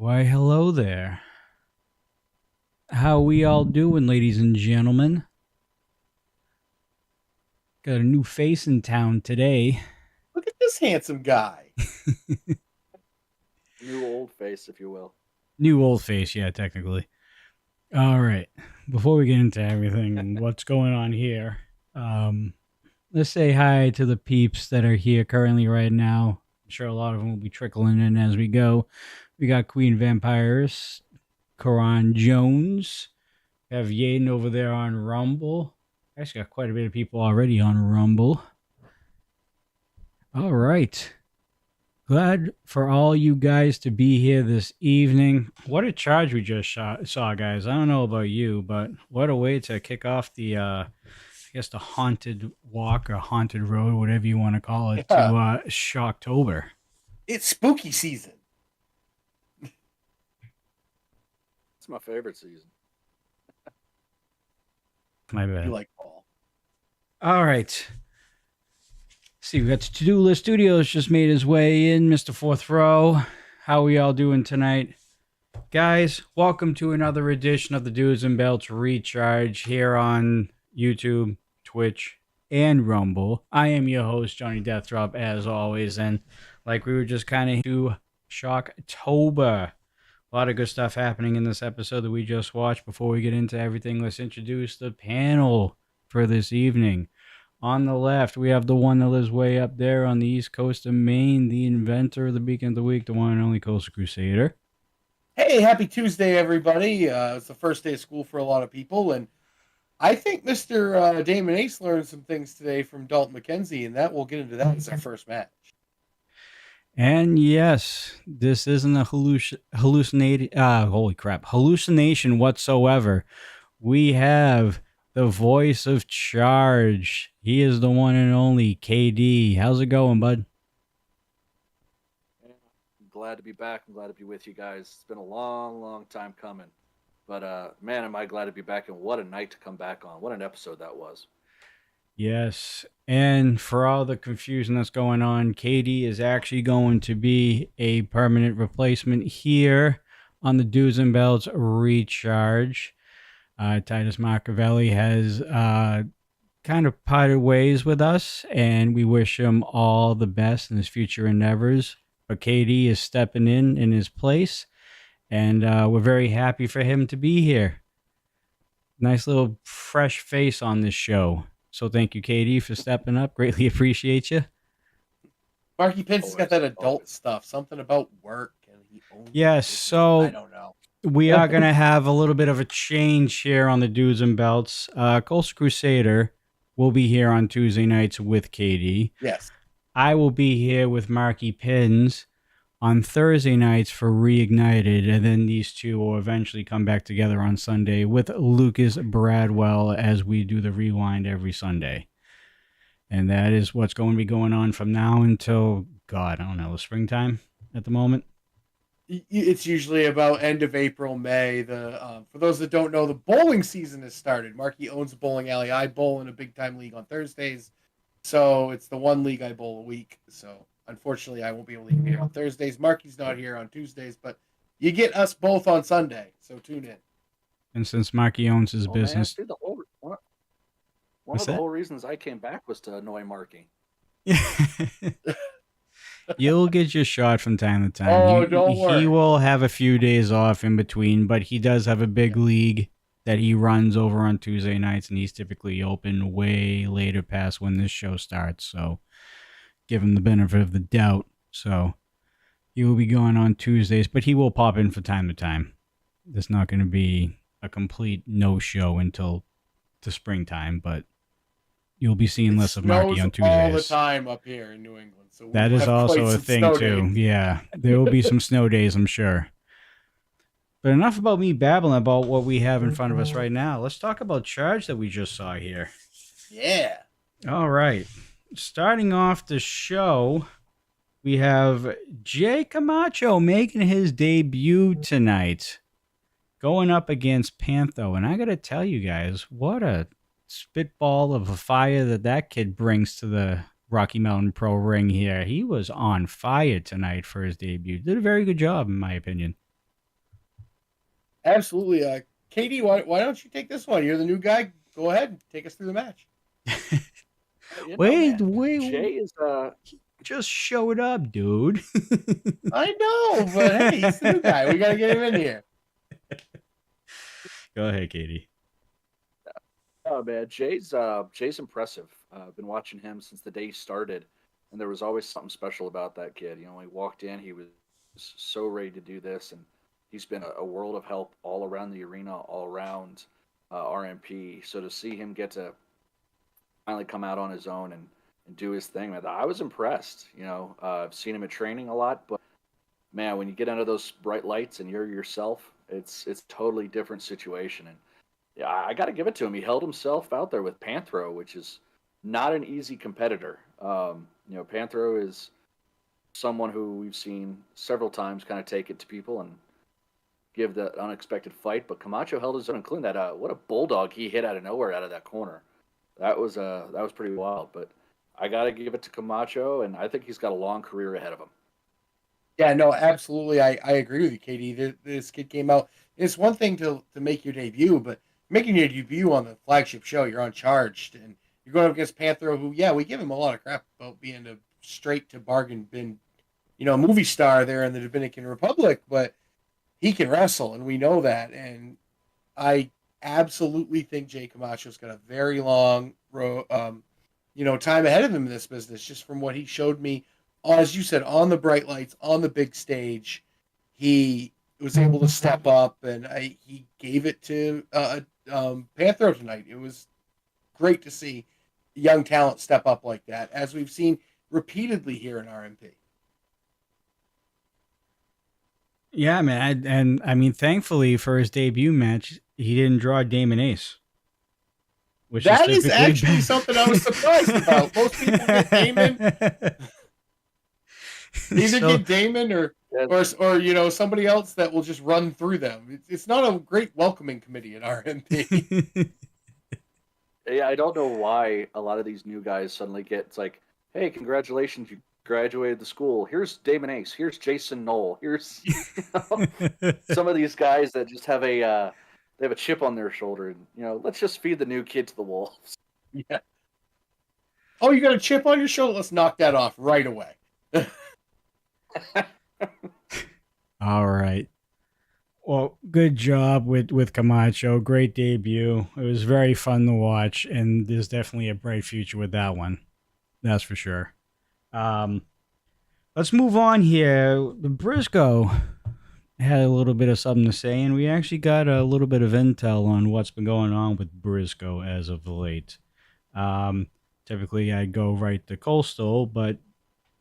Why, hello there. How we all doing, ladies and gentlemen? Got a new face in town today. Look at this handsome guy. New old face, if you will. New old face, yeah, technically. All right. Before we get into everything and what's going on here, um, let's say hi to the peeps that are here currently right now. I'm sure a lot of them will be trickling in as we go. We got Queen Vampires, Karan Jones. We have Yaden over there on Rumble. Actually, got quite a bit of people already on Rumble. All right. Glad for all you guys to be here this evening. What a charge we just saw, guys. I don't know about you, but what a way to kick off I guess the haunted walk or haunted road, whatever you want to call it, Yeah. to Shocktober. It's spooky season. It's my favorite season. My bad. You like fall. All right. See, we got To-Do List Studios just made his way in, Mr. Fourth Row. How we all doing tonight? Guys, welcome to another edition of the Dudes and Belts Recharge here on YouTube, Twitch, and Rumble. I am your host, Johnny Deathdrop, as always, and like we were just kind of to Shocktober. A lot of good stuff happening in this episode that we just watched. Before we get into everything, let's introduce the panel for this evening. On the left, we have the one that lives way up there on the east coast of Maine, the inventor of the Beacon of the Week, the one and only Coastal Crusader. Hey, happy Tuesday, everybody. It's the first day of school for a lot of people, and I think Mr. Damon Ace learned some things today from Dalton McKenzie, and that we'll get into that as our first match. And yes, this isn't a hallucination whatsoever. We have the voice of charge. He is the one and only KD. How's it going, bud? I'm glad to be back. I'm glad to be with you guys. It's been a long, long time coming. But man, am I glad to be back, and what a night to come back on. What an episode that was. Yes. And for all the confusion that's going on, KD is actually going to be a permanent replacement here on the Dudes and Belts Recharge. Titus Machiavelli has kind of parted ways with us, and we wish him all the best in his future endeavors. But KD is stepping in his place, and we're very happy for him to be here. Nice little fresh face on this show. So thank you, KD, for stepping up. Greatly appreciate you. Marky Pence has got that adult Always. stuff, something about work, and he owns Yes, it. so I don't know. we are going to have a little bit of a change here on the Dudes and Belts. Coastal Crusader will be here on Tuesday nights with KD. Yes. I will be here with Marky Pins on Thursday nights for Reignited, and then these two will eventually come back together on Sunday with Lucas Bradwell as we do the rewind every Sunday. And that is what's going to be going on from now until, God, I don't know, the springtime at the moment. It's usually about end of April, May. For those that don't know, the bowling season has started. Marky owns a bowling alley. I bowl in a big time league on Thursdays, so it's the one league I bowl a week. So unfortunately, I won't be able to be here on Thursdays. Marky's not here on Tuesdays, but you get us both on Sunday. So tune in. And since Marky owns his Man, business, see, one What's of the that? whole reasons I came back was to annoy Marky. you'll get your shot from time to time. Oh, don't worry. He will have a few days off in between, but he does have a big league that he runs over on Tuesday nights, and he's typically open way later past when this show starts. So give him the benefit of the doubt. So he will be going on Tuesdays, but he will pop in from time to time. There's not going to be a complete no-show until the springtime, but you'll be seeing less of Marky on Tuesdays. All the time up here in New England. So That we'll is have also quite a some thing snow too. days. Yeah, there will be some snow days, I'm sure. But enough about me babbling about what we have in front of us right now. Let's talk about Charge that we just saw here. Yeah. All right. Starting off the show, we have Jay Camacho making his debut tonight, going up against Pantho. And I got to tell you guys, what a spitball of a fire that kid brings to the Rocky Mountain Pro ring here. He was on fire tonight for his debut. Did a very good job, in my opinion. Absolutely. Katie, why don't you take this one? You're the new guy. Go ahead, take us through the match. You know, Wait, man, wait, Jay is just showed up, dude. I know, but hey, he's the new guy. We got to get him in here. Go ahead, Katie. oh man, Jay's impressive. I've been watching him since the day he started, and there was always something special about that kid. You know, when he walked in, he was so ready to do this, and he's been a world of help all around the arena, all around RMP. So to see him get to finally come out on his own and do his thing, man, I was impressed. You know, I've seen him at training a lot, but man, when you get under those bright lights and you're yourself, it's a totally different situation. And yeah, I got to give it to him. He held himself out there with Panthro, which is not an easy competitor. You know, Panthro is someone who we've seen several times kind of take it to people and give the unexpected fight. But Camacho held his own, including that. What a bulldog he hit out of nowhere out of that corner. That was pretty wild. But I got to give it to Camacho, and I think he's got a long career ahead of him. Yeah, no, absolutely. I agree with you, Katie. This kid came out. It's one thing to make your debut, but making your debut on the flagship show, you're uncharged, and you're going up against Panthro, who, yeah, we give him a lot of crap about being a straight to bargain bin, movie star there in the Dominican Republic, but he can wrestle, and we know that. And I absolutely think Jay Camacho's got a very long time ahead of him in this business, just from what he showed me, as you said, on the bright lights, on the big stage. He was able to step up, and he gave it to Panthro tonight. It was great to see young talent step up like that, as we've seen repeatedly here in RMP. Yeah, man, and I mean, thankfully for his debut match, he didn't draw Damon Ace, which is That is typically actually something I was surprised about. Most people get Damon, either so, get Damon or Yeah, somebody else that will just run through them. It's not a great welcoming committee at RMP. yeah, I don't know why a lot of these new guys suddenly get it's like, hey, congratulations, you graduated the school. Here's Damon Ace. Here's Jason Knoll. Here's some of these guys that just have a they have a chip on their shoulder, and let's just feed the new kid to the wolves. Yeah. Oh, you got a chip on your shoulder? Let's knock that off right away. all right. Well, good job with Camacho. Great debut. It was very fun to watch, and there's definitely a bright future with that one. That's for sure. Um, let's move on here. The Briscoe had a little bit of something to say, and we actually got a little bit of intel on what's been going on with Briscoe as of late. Typically, I go right to Coastal, but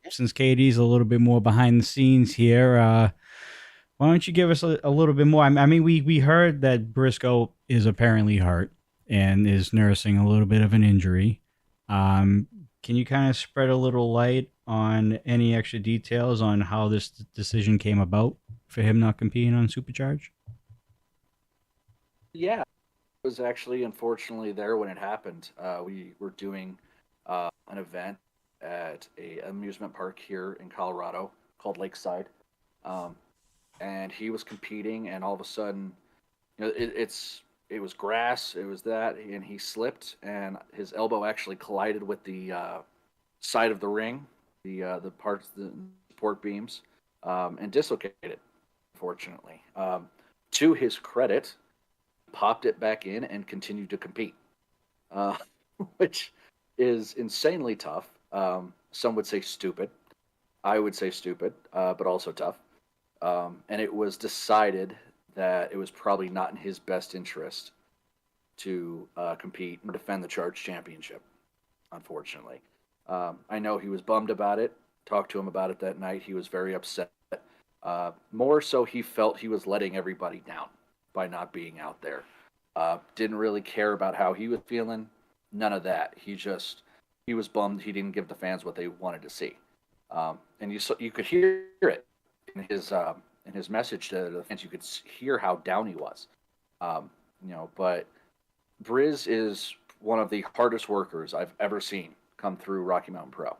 since Katie's a little bit more behind the scenes here, why don't you give us a little bit more? I mean, we heard that Briscoe is apparently hurt and is nursing a little bit of an injury. Can you kind of spread a little light on any extra details on how this decision came about for him not competing on Supercharge? Yeah, I was actually unfortunately there when it happened. We were doing an event at a amusement park here in Colorado called Lakeside, um, and he was competing, and all of a sudden, it was grass, it was that, and he slipped, and his elbow actually collided with the side of the ring, the parts, the support beams, and dislocated. Unfortunately, to his credit, popped it back in and continued to compete, uh, which is insanely tough. Some would say stupid. I would say stupid, but also tough. And it was decided that it was probably not in his best interest to compete and defend the Charge Championship, unfortunately. I know he was bummed about it. Talked to him about it that night. He was very upset. More so, he felt he was letting everybody down by not being out there. Didn't really care about how he was feeling. None of that. He was bummed he didn't give the fans what they wanted to see. And you could hear it in his message to the fans. You could hear how down he was. But Briz is one of the hardest workers I've ever seen come through Rocky Mountain Pro.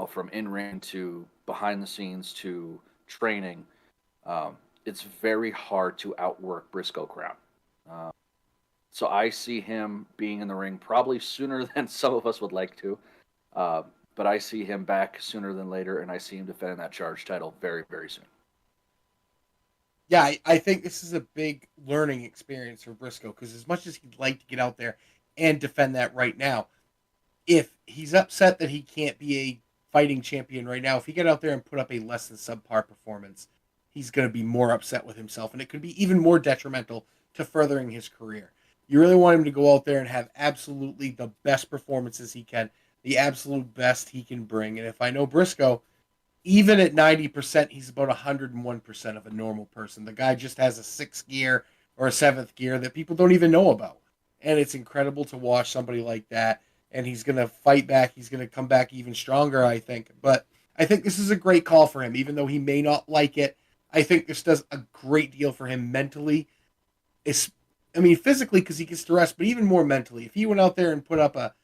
From in ring to behind the scenes to training. it's very hard to outwork Briscoe Crown. So I see him being in the ring probably sooner than some of us would like to. Uh, but I see him back sooner than later, and I see him defending that charge title very, very soon. Yeah, I think this is a big learning experience for Briscoe because as much as he'd like to get out there and defend that right now, if he's upset that he can't be a fighting champion right now, if he get out there and put up a less than subpar performance, he's going to be more upset with himself, and it could be even more detrimental to furthering his career. You really want him to go out there and have absolutely the best performances he can, the absolute best he can bring. And if I know Briscoe, even at 90%, he's about 101% of a normal person. The guy just has a sixth gear or a seventh gear that people don't even know about. And it's incredible to watch somebody like that. And he's going to fight back. He's going to come back even stronger, I think. But I think this is a great call for him, even though he may not like it. I think this does a great deal for him mentally. Physically, because he gets to rest, but even more mentally. If he went out there and put up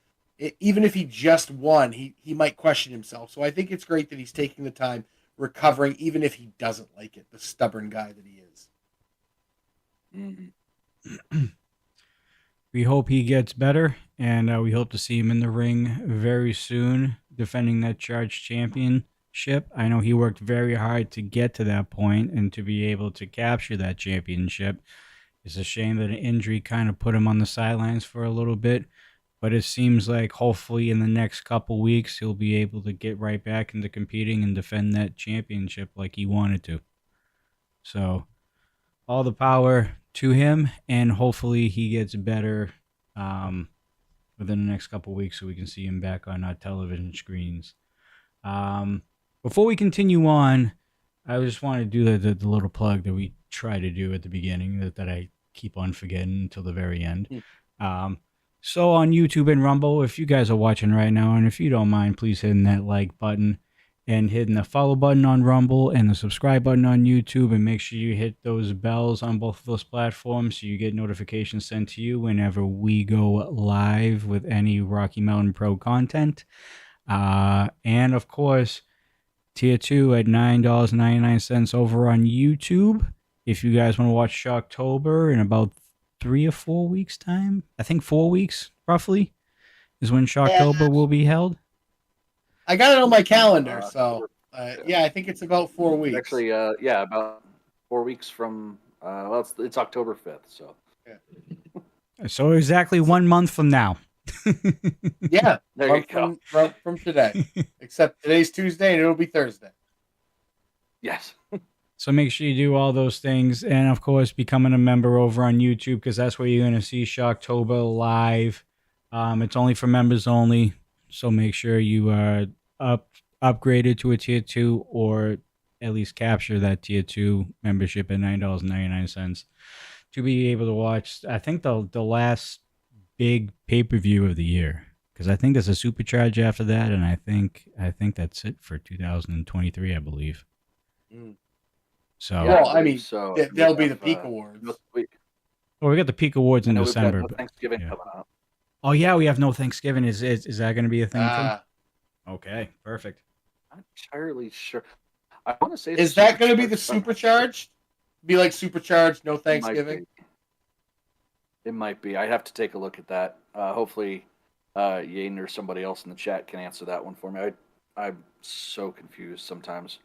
even if he just won, he might question himself. So I think it's great that he's taking the time recovering, even if he doesn't like it, the stubborn guy that he is. Mm-hmm. We hope he gets better, and we hope to see him in the ring very soon, defending that charge championship. I know he worked very hard to get to that point and to be able to capture that championship. It's a shame that an injury kind of put him on the sidelines for a little bit. But it seems like hopefully in the next couple weeks, he'll be able to get right back into competing and defend that championship like he wanted to. So all the power to him, and hopefully he gets better within the next couple weeks so we can see him back on our television screens. Before we continue on, I just want to do the little plug that we try to do at the beginning that I keep on forgetting until the very end. So on YouTube and Rumble, if you guys are watching right now, and if you don't mind, please hitting that like button and hitting the follow button on Rumble and the subscribe button on YouTube, and make sure you hit those bells on both of those platforms so you get notifications sent to you whenever we go live with any Rocky Mountain Pro content. And of course, Tier 2 at $9.99 over on YouTube. If you guys want to watch Shocktober in about 3 or 4 weeks' time, I think 4 weeks roughly is when Shocktober will be held. I got it on my calendar, so I think it's about 4 weeks. Actually, about 4 weeks from it's October 5th. So so exactly 1 month from now. Yeah, there you go. From today, except today's Tuesday and it'll be Thursday. Yes. So make sure you do all those things, and of course, becoming a member over on YouTube, because that's where you're going to see Shocktober live. It's only for members only, so make sure you are upgraded to a Tier 2, or at least capture that Tier 2 membership at $9.99 to be able to watch, I think, the last big pay-per-view of the year, because I think there's a supercharge after that, and I think that's it for 2023, I believe. So, there'll be the Peak Awards. Well, we got the Peak Awards in December. We've got Thanksgiving coming up. Oh yeah, we have no Thanksgiving. Is that going to be a thing too? Okay, perfect. I'm not entirely sure. I want to say, is that going to be the supercharged? Be like supercharged, no Thanksgiving. It might be. I have to take a look at that. Hopefully, Yaden or somebody else in the chat can answer that one for me. I'm so confused sometimes.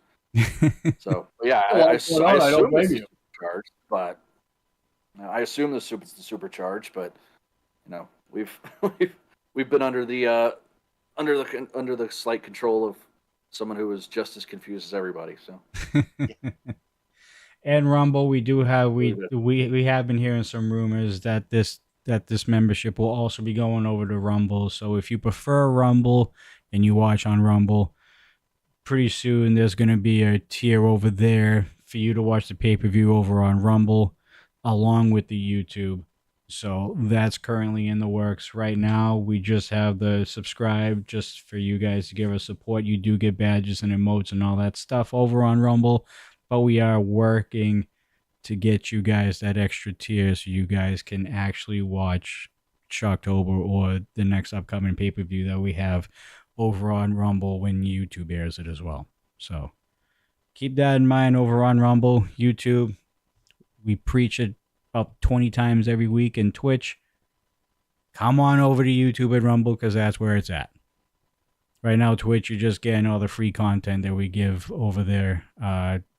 So I assume it's supercharged, but I assume it's the supercharged. But we've been under the slight control of someone who is just as confused as everybody. So. And Rumble, we have been hearing some rumors that this membership will also be going over to Rumble. So if you prefer Rumble and you watch on Rumble, pretty soon there's going to be a tier over there for you to watch the pay-per-view over on Rumble along with the YouTube. So that's currently in the works right now. We just have the subscribe just for you guys to give us support. You do get badges and emotes and all that stuff over on Rumble, but we are working to get you guys that extra tier so you guys can actually watch Shocktober or the next upcoming pay-per-view that we have over on Rumble when YouTube airs it as well. So keep that in mind over on Rumble, YouTube. We preach it about 20 times every week in Twitch. Come on over to YouTube and Rumble because that's where it's at. Right now, Twitch, you're just getting all the free content that we give over there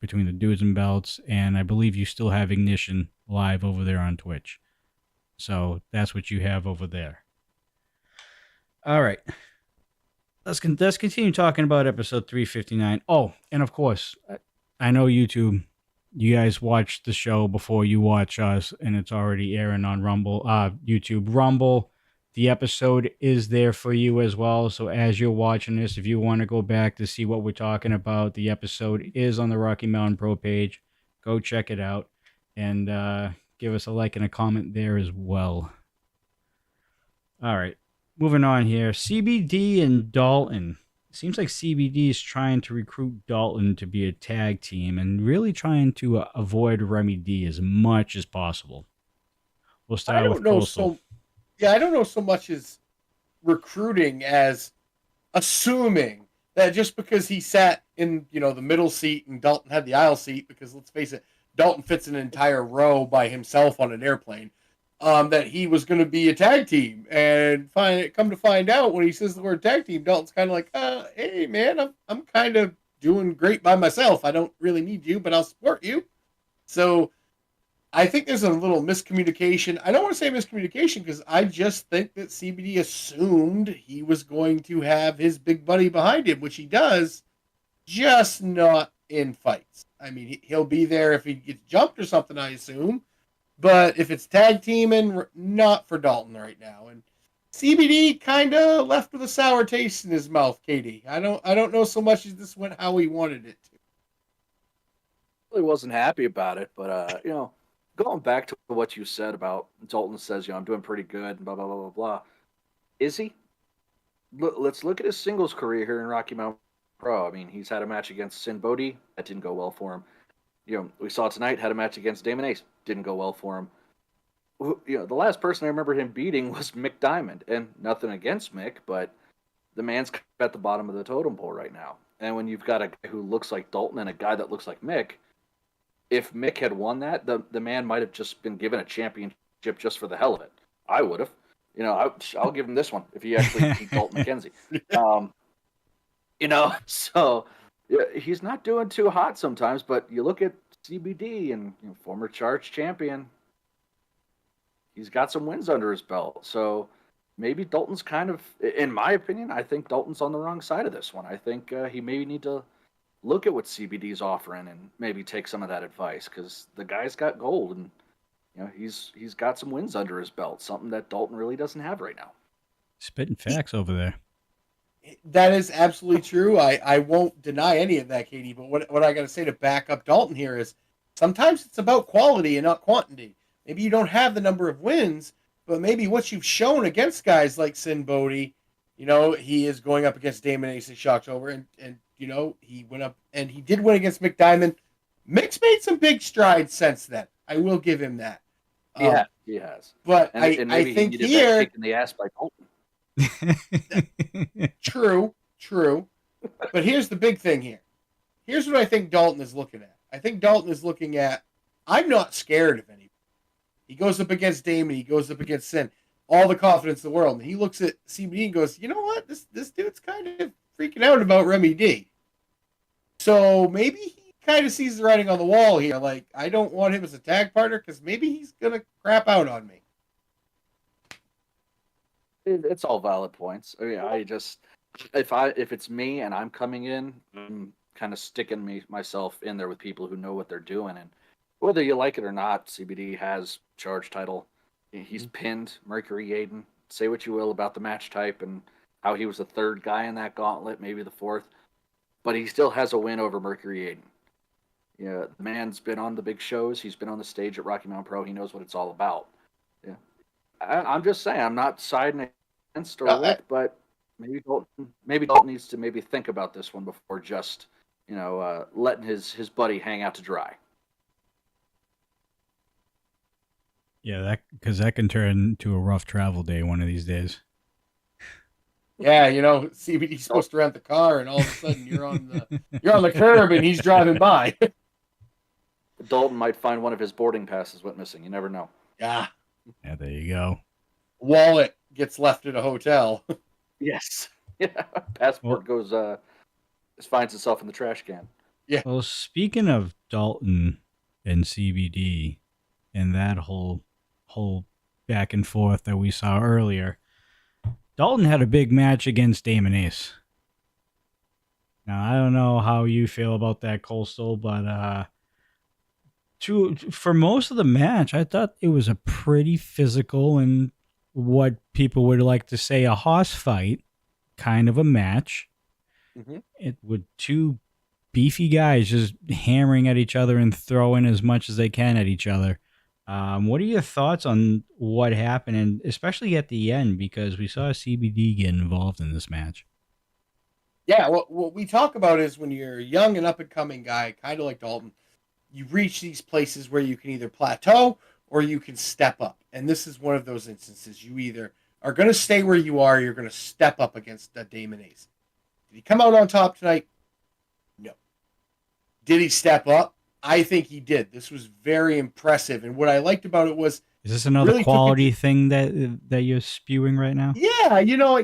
between the Dudes and Belts, and I believe you still have Ignition live over there on Twitch. So that's what you have over there. All right. Let's continue talking about episode 359. Oh, and of course, I know YouTube, you guys watch the show before you watch us, and it's already airing on Rumble, YouTube Rumble. The episode is there for you as well. So as you're watching this, if you want to go back to see what we're talking about, the episode is on the Rocky Mountain Pro page. Go check it out and give us a like and a comment there as well. All right, moving on here. CBD and Dalton. Seems like CBD is trying to recruit Dalton to be a tag team and really trying to avoid Remy D as much as possible. We'll start with Coastal. I don't know so much as recruiting as assuming that just because he sat in, the middle seat and Dalton had the aisle seat, because let's face it, Dalton fits an entire row by himself on an airplane, that he was going to be a tag team. And come to find out, when he says the word tag team, Dalton's kind of like, hey man, I'm kind of doing great by myself. I don't really need you, but I'll support you. So I think there's a little miscommunication. I don't want to say miscommunication because I just think that CBD assumed he was going to have his big buddy behind him, which he does, just not in fights. I mean, he'll be there if he gets jumped or something, I assume. But if it's tag teaming, not for Dalton right now. And CBD kind of left with a sour taste in his mouth, Katie. I don't know so much as this went how he wanted it to. Really wasn't happy about it, but going back to what you said about Dalton says, I'm doing pretty good, and blah, blah, blah, blah, blah. Is he? Let's look at his singles career here in Rocky Mountain Pro. I mean, he's had a match against Sin Bodhi. That didn't go well for him. We saw tonight, had a match against Damon Ace. Didn't go well for him. The last person I remember him beating was Mick Diamond. And nothing against Mick, but the man's at the bottom of the totem pole right now. And when you've got a guy who looks like Dalton and a guy that looks like Mick, if Mick had won that, the man might have just been given a championship just for the hell of it. I would have. I'll give him this one if he actually beat Dalton McKenzie. So he's not doing too hot sometimes, but you look at CBD and former Charge champion, he's got some wins under his belt. So maybe Dalton's kind of, in my opinion, I think Dalton's on the wrong side of this one. I think he maybe need to look at what CBD's offering and maybe take some of that advice, because the guy's got gold and he's got some wins under his belt, something that Dalton really doesn't have right now. Spitting facts over there. That is absolutely true. I won't deny any of that, Katie, but what I got to say to back up Dalton here is sometimes it's about quality and not quantity. Maybe you don't have the number of wins, but maybe what you've shown against guys like Sin Bodhi, he is going up against Damon Ace in Shocktober, and he went up and he did win against Mick Diamond. Mick's made some big strides since then. I will give him that. Yeah, he has. But and I think here, kick in the ass by Dalton. True. But here's the big thing here. Here's what I think Dalton is looking at. I think Dalton is looking at, I'm not scared of anybody. He goes up against Damon. He goes up against Sin. All the confidence in the world. And he looks at CBD and goes, you know what? This dude's kind of freaking out about Remy D. So maybe he kind of sees the writing on the wall here. Like, I don't want him as a tag partner because maybe he's going to crap out on me. It's all valid points. I mean, I just, if it's me and I'm coming in, I'm kind of sticking myself in there with people who know what they're doing. And whether you like it or not, CBD has Charge title. He's pinned Mercury Yaden. Say what you will about the match type and how he was the third guy in that gauntlet, maybe the fourth, but he still has a win over Mercury Yaden. The man's been on the big shows. He's been on the stage at Rocky Mountain Pro. He knows what it's all about. Yeah, I'm just saying, I'm not siding against or with, but maybe Dalton needs to maybe think about this one before just letting his buddy hang out to dry. Yeah, because that can turn into a rough travel day one of these days. Yeah, CBD's supposed to rent the car, and all of a sudden you're on the curb, and he's driving by. Dalton might find one of his boarding passes went missing. You never know. Yeah. Yeah, there you go. Wallet gets left at a hotel. Yes. Yeah. Well, Passport finds itself in the trash can. well, speaking of Dalton and CBD and that whole back and forth that we saw earlier, Dalton had a big match against Damon Ace. Now I don't know how you feel about that, Coastal, but for most of the match, I thought it was a pretty physical and what people would like to say a hoss fight kind of a match. Mm-hmm. It with two beefy guys just hammering at each other and throwing as much as they can at each other. What are your thoughts on what happened, and especially at the end, because we saw CBD get involved in this match? Yeah, what we talk about is when you're a young and up and coming guy, kind of like Dalton, you reach these places where you can either plateau or you can step up. And this is one of those instances. You either are going to stay where you are, or you're going to step up against Damon Ace. Did he come out on top tonight? No. Did he step up? I think he did. This was very impressive. And what I liked about it was, Is this another really quality thing that you're spewing right now? yeah,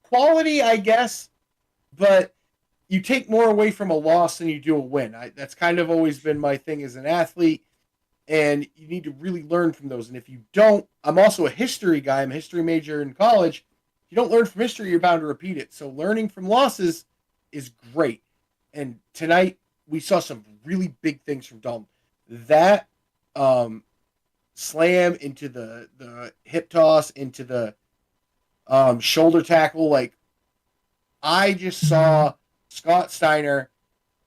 quality, I guess, but you take more away from a loss than you do a win. That's kind of always been my thing as an athlete, and you need to really learn from those. And if you don't, I'm also a history guy. I'm a history major in college. If you don't learn from history, you're bound to repeat it. So learning from losses is great. And tonight we saw some really big things from Dalton. That slam into the hip toss, into the shoulder tackle, like I just saw Scott Steiner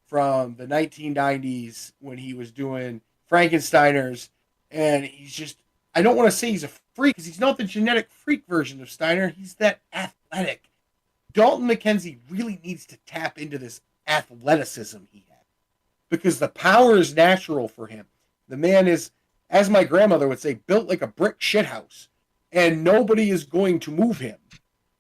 from the 1990s when he was doing Frankensteiners, and he's just, I don't want to say he's a freak because he's not the genetic freak version of Steiner. He's that athletic. Dalton McKenzie really needs to tap into this athleticism he had because the power is natural for him. The man is, as my grandmother would say, built like a brick shithouse, and nobody is going to move him.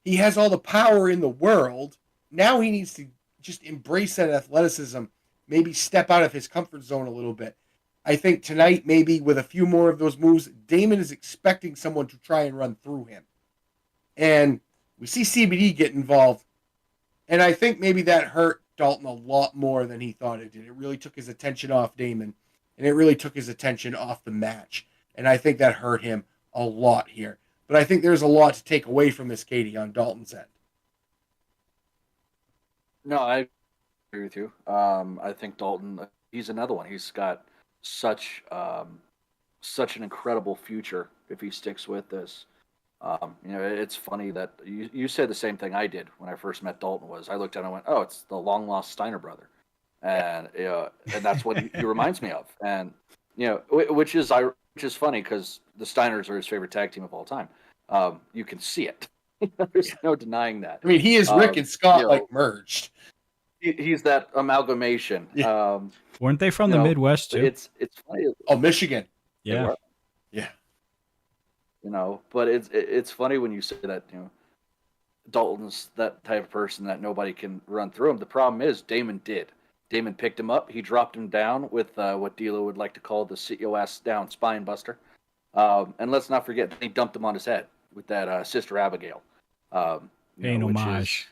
He has all the power in the world. Now he needs to just embrace that athleticism, maybe step out of his comfort zone a little bit. I think tonight, maybe with a few more of those moves, Damon is expecting someone to try and run through him. And we see CBD get involved. And I think maybe that hurt Dalton a lot more than he thought it did. It really took his attention off Damon. And it really took his attention off the match. And I think that hurt him a lot here. But I think there's a lot to take away from this, Katie, on Dalton's end. No, I agree with you. I think Dalton, he's another one. He's got such an incredible future if he sticks with this. It's funny that you said the same thing I did when I first met Dalton. Was I looked at him and went, "Oh, it's the long lost Steiner brother," and that's what he reminds me of. And which is funny because the Steiners are his favorite tag team of all time. You can see it. There's no denying that. I mean, he is Rick and Scott merged. He's that amalgamation. Yeah. Weren't they from the Midwest too? It's funny. Oh, Michigan. Yeah. Yeah. But it's funny when you say that, Dalton's that type of person that nobody can run through him. The problem is Damon did. Damon picked him up. He dropped him down with what D'Lo would like to call the COS down spine buster. And let's not forget, he dumped him on his head with that Sister Abigail. An homage.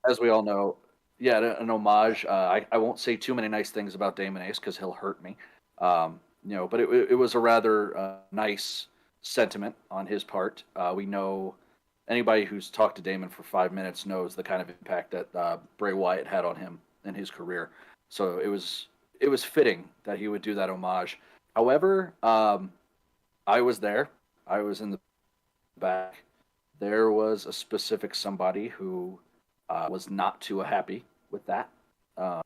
Is, as we all know, an homage. I won't say too many nice things about Damon Ace because he'll hurt me. But it was a rather nice sentiment on his part. We know anybody who's talked to Damon for 5 minutes knows the kind of impact that Bray Wyatt had on him in his career. So it was fitting that he would do that homage. However, I was there. I was in the back. There was a specific somebody who was not too happy with that. I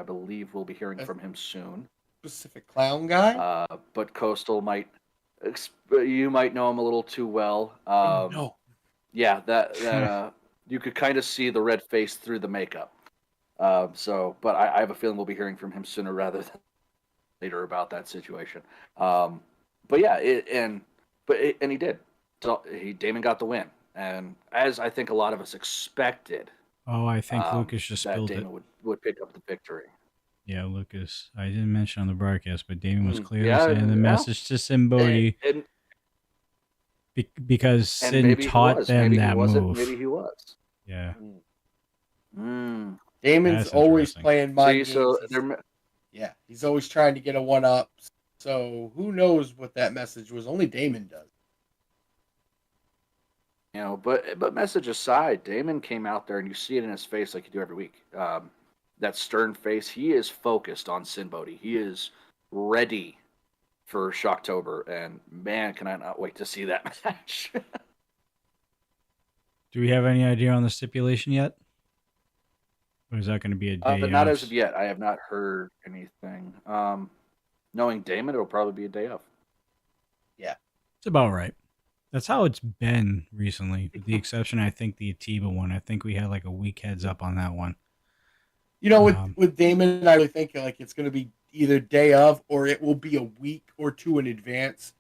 believe we'll be hearing from him soon. Specific clown guy? But Coastal you might know him a little too well. No. Yeah, that you could kind of see the red face through the makeup. But I have a feeling we'll be hearing from him sooner rather than later about that situation. But yeah, and he did. So Damon got the win, and as I think a lot of us expected. Oh, I think Lucas just spilled Damon it. would pick up the victory. Yeah, Lucas. I didn't mention on the broadcast, but Damon was clearly Yeah, saying the yeah. message to Sin Bodhi because And Sin maybe he taught was. them Maybe he that wasn't. move. Maybe he was. Yeah, Mm. Damon's that's always interesting. playing mind See, games. so Yeah, he's always trying to get a one up. So who knows what that message was? Only Damon does. you know, but message aside, Damon came out there and you see it in his face like you do every week. That stern face. He is focused on Sin Bodhi. He is ready for Shocktober, and man, can I not wait to see that match. Do we have any idea on the stipulation yet? Or is that going to be a day But not off? as of yet. I have not heard anything. Knowing Damon, it'll probably be a day off. Yeah. It's about right. That's how it's been recently, with the exception, I think, the Atiba one. I think we had like a week heads up on that one. You know, with Damon, I really think like it's going to be either day of or it will be a week or two in advance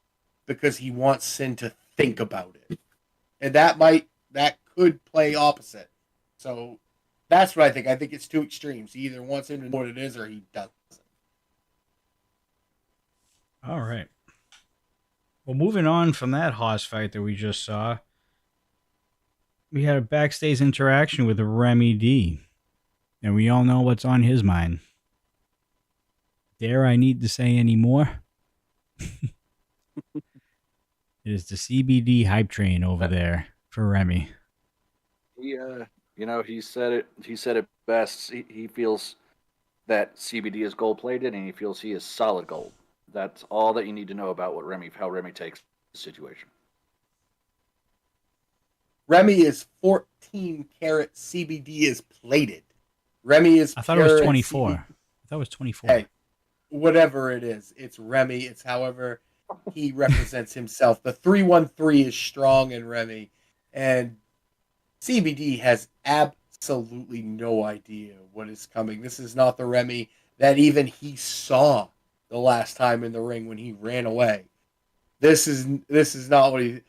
because he wants Sin to think about it, and that could play opposite. So that's what I think. I think it's two extremes. He either wants him to know what it is or he doesn't. All right. Well, moving on from that Haas fight that we just saw, we had a backstage interaction with Remy D. And we all know what's on his mind. Dare I need to say any more? It is the CBD hype train over there for Remy. Yeah, you know, he said it. He said it best. He feels that CBD is gold plated, and he feels he is solid gold. That's all that you need to know about how Remy takes the situation. Remy is 14 karat. CBD is plated. Remy is. I thought it was 24. I thought it was 24. Hey, whatever it is, it's Remy. It's however he represents himself. The 313 is strong in Remy, and CBD has absolutely no idea what is coming. This is not the Remy that even he saw the last time in the ring when he ran away. This is not what he.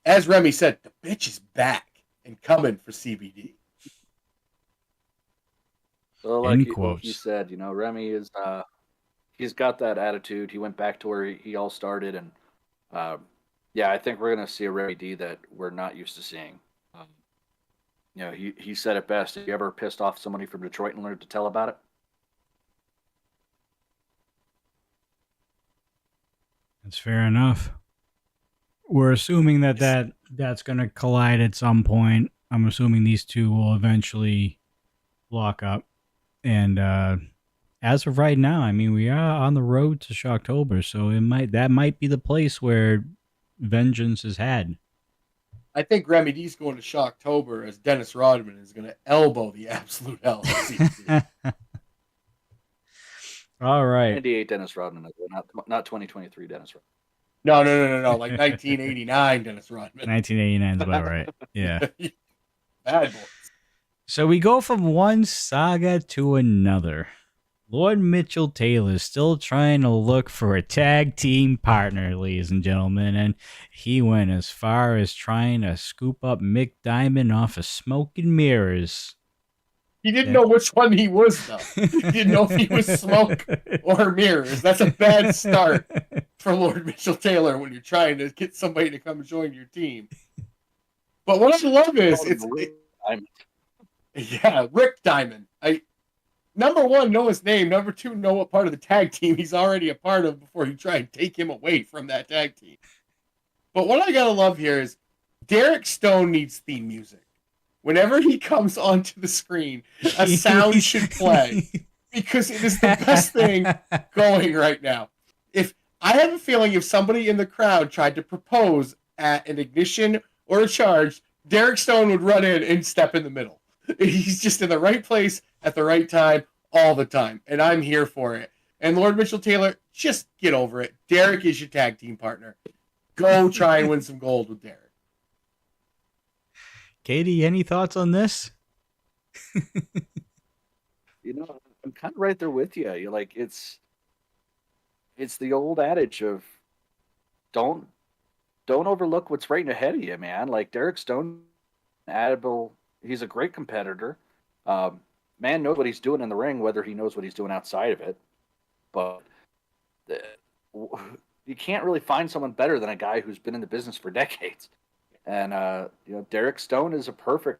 As Remy said, the bitch is back and coming for CBD. So, like you said, you know, Remy is he's got that attitude. He went back to where he all started, and yeah, I think we're gonna see a Remy D that we're not used to seeing. You know, he said it best. Have you ever pissed off somebody from Detroit and learned to tell about it? That's fair enough. We're assuming that's going to collide at some point. I'm assuming these two will eventually lock up. And as of right now, I mean, we are on the road to Shocktober, so that might be the place where vengeance is had. I think Remy D's going to Shocktober as Dennis Rodman is going to elbow the absolute hell out of CBD. All right. 98 Dennis Rodman, not 2023 Dennis Rodman. No. Like 1989 Dennis Rodman. 1989 is about right. Yeah. Bad boys. So we go from one saga to another. Lord Mitchell Taylor is still trying to look for a tag team partner, ladies and gentlemen, and he went as far as trying to scoop up Mick Diamond off of Smoke and Mirrors. He didn't know which one he was, though. He didn't know if he was Smoke or Mirrors. That's a bad start for Lord Mitchell Taylor when you're trying to get somebody to come join your team. But what I love is Rick Diamond. Number one, know his name. Number two, know what part of the tag team he's already a part of before you try and take him away from that tag team. But what I gotta love here is Derek Stone needs theme music. Whenever he comes onto the screen, a sound should play because it is the best thing going right now. If I have a feeling if somebody in the crowd tried to propose at an ignition or a charge, Derek Stone would run in and step in the middle. He's just in the right place at the right time all the time, and I'm here for it. And Lord Mitchell Taylor, just get over it. Derek is your tag team partner. Go try and win some gold with Derek. Katie, any thoughts on this? You know, I'm kind of right there with you. You're like, it's the old adage of don't overlook what's right ahead of you, man. Like Derek Stone, he's a great competitor. You man knows what he's doing in the ring, whether he knows what he's doing outside of it. But you can't really find someone better than a guy who's been in the business for decades. And Derek Stone is a perfect.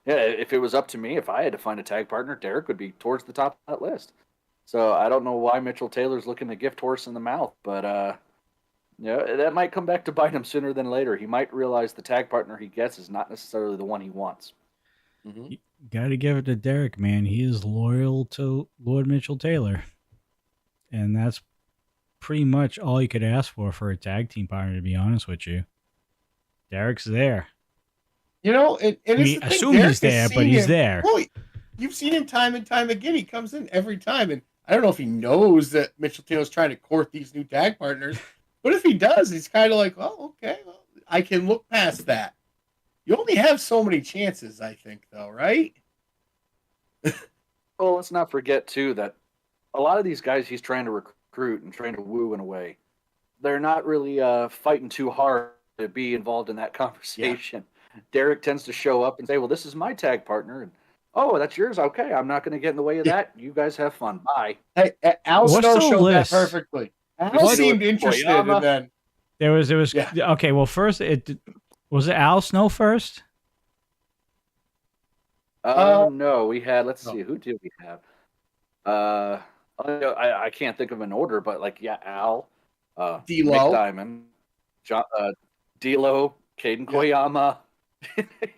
Yeah, if it was up to me, if I had to find a tag partner, Derek would be towards the top of that list. So I don't know why Mitchell Taylor's looking to gift horse in the mouth, but that might come back to bite him sooner than later. He might realize the tag partner he gets is not necessarily the one he wants. You got to give it to Derek, man. He is loyal to Lord Mitchell Taylor, and that's pretty much all you could ask for a tag team partner, to be honest with you. Derek's there. We assume he's there, but he's there. Well, you've seen him time and time again. He comes in every time, and I don't know if he knows that Mitchell Taylor's trying to court these new tag partners, but if he does, he's kind of like, oh, okay, well, I can look past that. You only have so many chances, I think, though, right? Well, let's not forget, too, that a lot of these guys he's trying to recruit and trying to woo in a way, they're not really fighting too hard to be involved in that conversation. Yeah. Derek tends to show up and say, well, this is my tag partner. And, oh, that's yours? Okay, I'm not going to get in the way of that. You guys have fun. Bye. Hey, Al Snow showed that perfectly. Al seemed interested, and then... There was yeah. Okay, well, first, was it Al Snow first? No, we had, let's see, who did we have? I can't think of an order, but Al, D'Lo, Mick Diamond, John, D'Lo, Caden Koyama.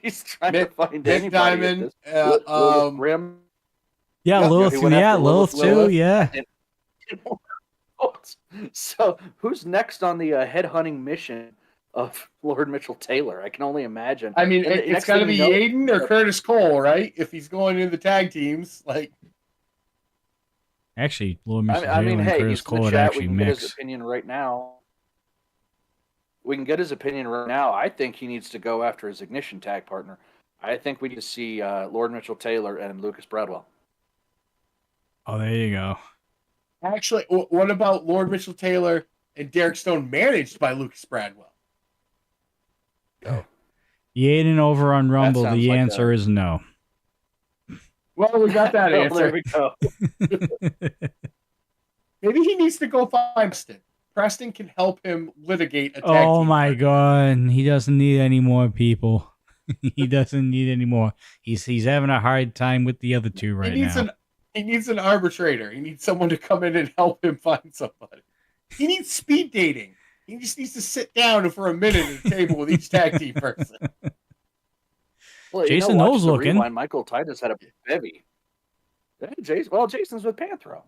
He's trying to find Mick Diamond, Rim. Yeah, Lilith too. Yeah. So, who's next on the headhunting mission of Lord Mitchell Taylor? I can only imagine. I mean, it's got to be Yaden or Curtis Cole, right? If he's going into the tag teams, Actually, Lord Mitchell Taylor and Curtis Cole would actually mix. Get his opinion right now. We can get his opinion right now. I think he needs to go after his Ignition tag partner. I think we need to see Lord Mitchell Taylor and Lucas Bradwell. Oh, there you go. Actually, what about Lord Mitchell Taylor and Derek Stone managed by Lucas Bradwell? Oh. Yaden over on Rumble, the answer is no. Well, we got that answer. There we go. Maybe he needs to go find Preston. Preston can help him litigate a tag Oh team my God. He doesn't need any more people. He doesn't need any more. He's having a hard time with the other two right now. He needs an arbitrator. He needs someone to come in and help him find somebody. He needs speed dating. He just needs to sit down for a minute at a table with each tag team person. Well, Jason knows looking. Rewind, Michael Titus had a bevy. Jason's with Panthro.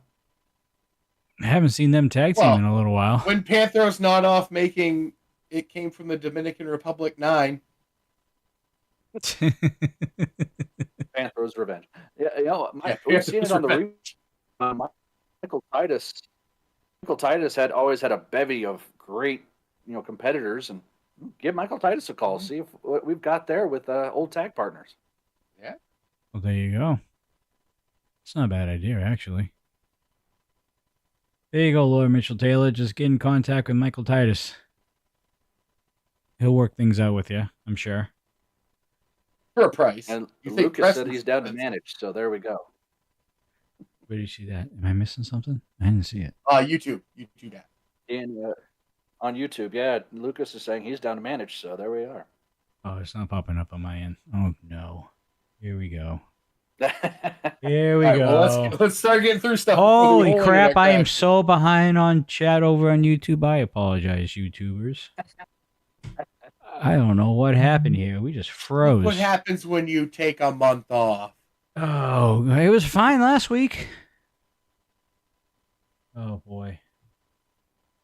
I haven't seen them tag team in a little while. When Panthro's not off making It Came from the Dominican Republic 9. Panthro's Revenge. Yeah, we've seen it on the reach. Michael Titus had always had a bevy of great, competitors, and give Michael Titus a call. See what we've got there with old tag partners. Yeah. Well, there you go. It's not a bad idea, actually. There you go, Lord Mitchell Taylor. Just get in contact with Michael Titus. He'll work things out with you, I'm sure. For a price. And Lucas said he's down to manage, so there we go. Where did you see that? Am I missing something? I didn't see it. YouTube that. And on YouTube, yeah, Lucas is saying he's down to manage, so there we are. Oh, it's not popping up on my end. Oh no. Here we go. Here we go. Well, let's start getting through stuff. Holy crap, I am so behind on chat over on YouTube. I apologize, YouTubers. I don't know what happened here. We just froze. What happens when you take a month off? Oh, it was fine last week. Oh, boy.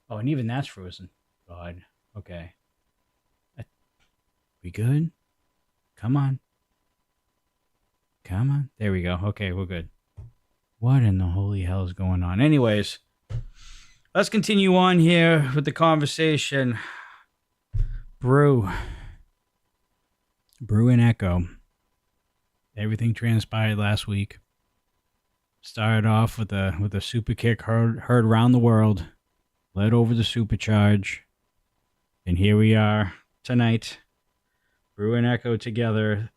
Oh, and even that's frozen. God. Okay. We good? Come on. Come on. There we go. Okay, we're good. What in the holy hell is going on? Anyways, let's continue on here with the conversation. Brew and Echo. Everything transpired last week. Started off with a super kick heard around the world. Led over the supercharge. And here we are tonight. Brew and Echo together.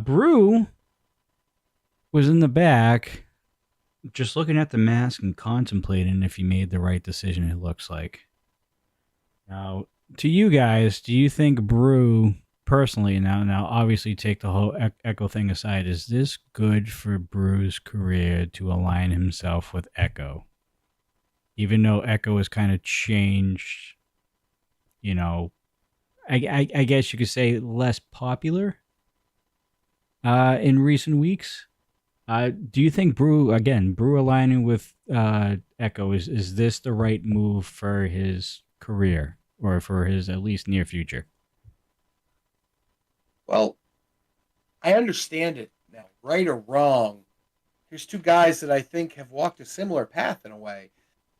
Brew was in the back, just looking at the mask and contemplating if he made the right decision, it looks like. Now, to you guys, do you think Brew personally now obviously take the whole Echo thing aside, is this good for Brew's career to align himself with Echo? Even though Echo has kind of changed, you know, I guess you could say less popular in recent weeks. Do you think Brew aligning with Echo, is this the right move for his career or for his at least near future? Well, I understand it now, right or wrong. Here's two guys that I think have walked a similar path in a way.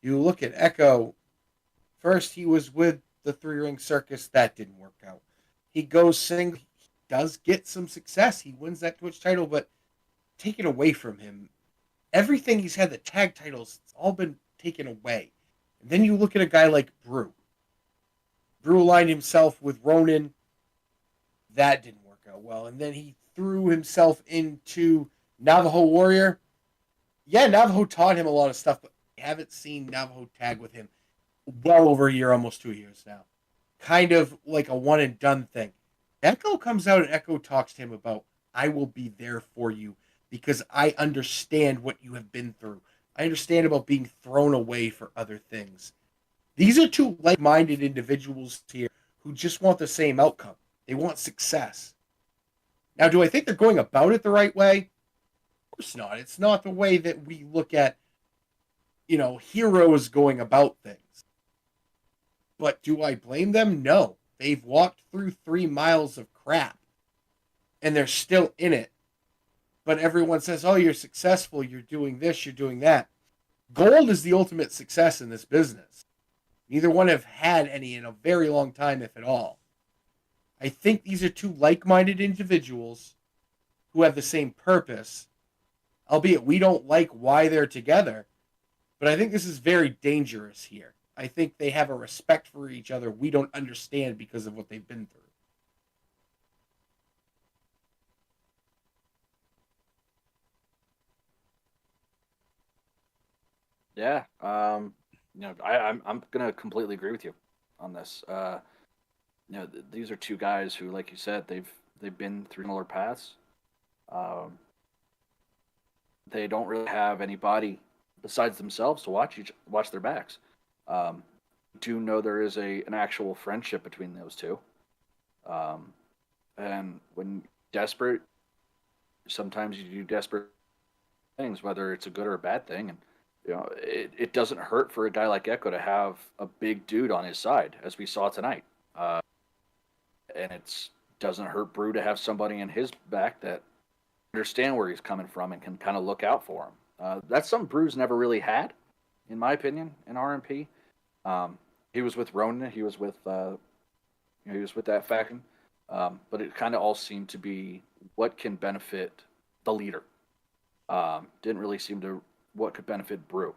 You look at Echo. First, he was with the Three Ring Circus. That didn't work out. He goes single. He does get some success. He wins that Twitch title, but take it away from him. Everything he's had, the tag titles, it's all been taken away. And then you look at a guy like Brew. Brew aligned himself with Ronan. That didn't work out well. And then he threw himself into Navajo Warrior. Yeah, Navajo taught him a lot of stuff, but I haven't seen Navajo tag with him well over a year, almost 2 years now. Kind of like a one and done thing. Echo comes out and Echo talks to him about, I will be there for you because I understand what you have been through. I understand about being thrown away for other things. These are two like-minded individuals here who just want the same outcome. They want success. Now, do I think they're going about it the right way? Of course not. It's not the way that we look at, heroes going about things. But do I blame them? No. They've walked through 3 miles of crap, and they're still in it. But everyone says, oh, you're successful, you're doing this, you're doing that. Gold is the ultimate success in this business. Neither one have had any in a very long time, if at all. I think these are two like-minded individuals who have the same purpose, albeit we don't like why they're together, but I think this is very dangerous here. I think they have a respect for each other we don't understand because of what they've been through. Yeah, I'm gonna completely agree with you on this. These are two guys who, like you said, they've been through similar paths. Um, they don't really have anybody besides themselves to watch their backs. Do know there is an actual friendship between those two. And when desperate, sometimes you do desperate things, whether it's a good or a bad thing, and it doesn't hurt for a guy like Echo to have a big dude on his side, as we saw tonight. And it doesn't hurt Brew to have somebody in his back that understand where he's coming from and can kind of look out for him. That's something Brew's never really had, in my opinion, in RMP. He was with Ronan. He was with that faction. But it kind of all seemed to be what can benefit the leader. Didn't really seem to what could benefit Brew.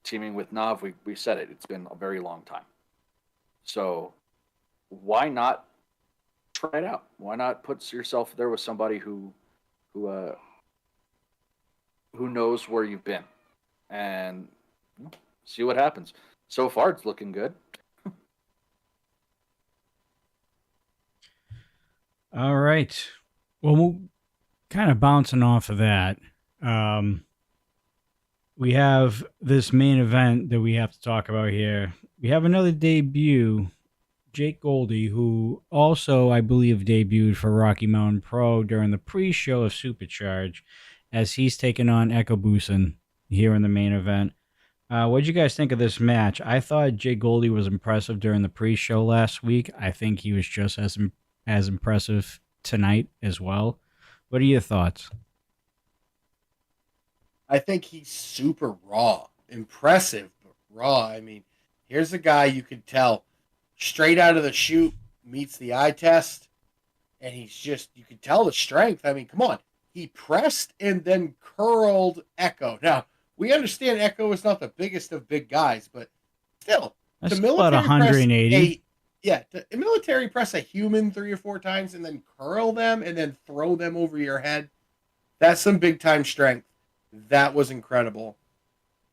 Teaming with Nav, we said it. It's been a very long time. So why not try it out? Why not put yourself there with somebody who knows where you've been and see what happens? So far, it's looking good. All right. Well, we'll kind of bouncing off of that. We have this main event that we have to talk about here. We have another debut, Jake Goldie, who also, I believe, debuted for Rocky Mountain Pro during the pre-show of Supercharge, as he's taken on Echo Boosin here in the main event. What did you guys think of this match? I thought Jake Goldie was impressive during the pre-show last week. I think he was just as impressive tonight as well. What are your thoughts? I think he's super raw. Impressive, but raw. I mean, here's a guy you could tell straight out of the chute meets the eye test, and you could tell the strength. I mean, come on. He pressed and then curled Echo. Now, we understand Echo is not the biggest of big guys, but still, that's about 180. To military press a human 3 or 4 times and then curl them and then throw them over your head. That's some big time strength. That was incredible.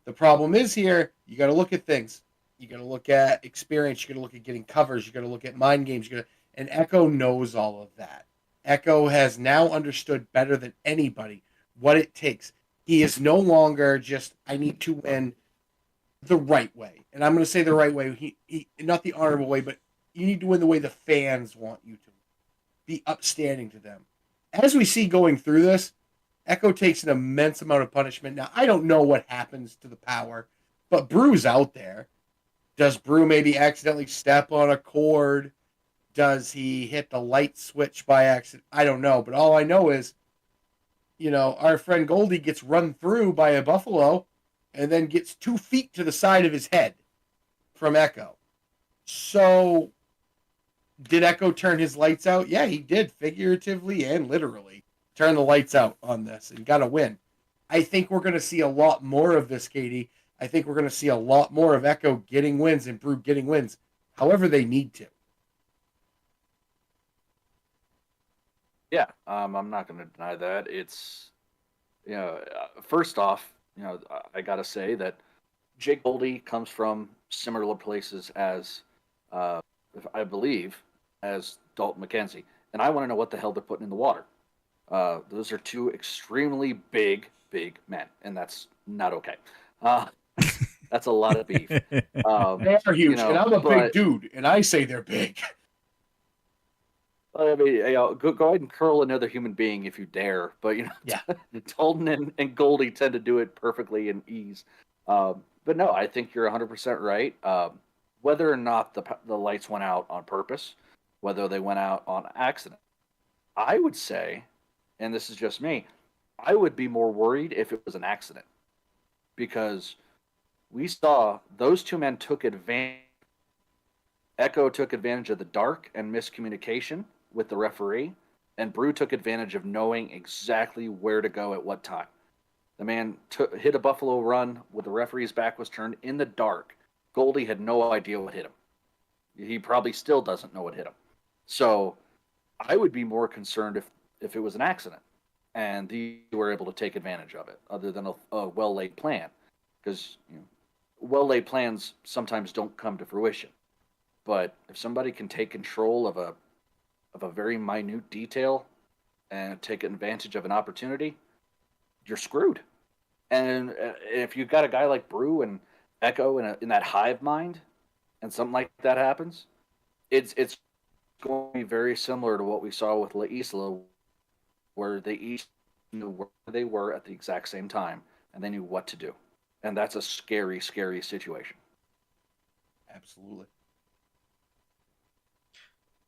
The problem is here, you got to look at things. You got to look at experience. You got to look at getting covers. You got to look at mind games. And Echo knows all of that. Echo has now understood better than anybody what it takes. He is no longer just, I need to win the right way. And I'm going to say the right way. He not the honorable way, but you need to win the way the fans want you to. Be upstanding to them. As we see going through this, Echo takes an immense amount of punishment. Now, I don't know what happens to the power, but Brew's out there. Does Brew maybe accidentally step on a cord? Does he hit the light switch by accident? I don't know. But all I know is, our friend Goldie gets run through by a buffalo and then gets 2 feet to the side of his head from Echo. So, did Echo turn his lights out? Yeah, he did, figuratively and literally. Turn the lights out on this and got a win. I think we're going to see a lot more of this, Katie. I think we're going to see a lot more of Echo getting wins and Brew getting wins, however they need to. Yeah, I'm not going to deny that. It's, first off, I got to say that Jake Goldie comes from similar places as, I believe, as Dalton McKenzie. And I want to know what the hell they're putting in the water. Those are 2 extremely big men, and that's not okay. That's a lot of beef. They are huge, and I'm a big dude, and I say they're big. I mean, go ahead and curl another human being if you dare, but yeah. Dalton and Goldie tend to do it perfectly in ease. But no, I think you're 100% right. Whether or not the lights went out on purpose, whether they went out on accident, I would say, and this is just me, I would be more worried if it was an accident, because we saw those 2 men took advantage. Echo took advantage of the dark and miscommunication with the referee, and Brew took advantage of knowing exactly where to go at what time. The man hit a buffalo run with the referee's back was turned in the dark. Goldie had no idea what hit him. He probably still doesn't know what hit him. So I would be more concerned if it was an accident and they were able to take advantage of it, other than a well-laid plan. Because well-laid plans sometimes don't come to fruition. But if somebody can take control of a very minute detail and take advantage of an opportunity, you're screwed. And if you've got a guy like Brew and Echo in that hive mind, and something like that happens, it's going to be very similar to what we saw with La Isla, where they each knew where they were at the exact same time, and they knew what to do. And that's a scary, scary situation. Absolutely.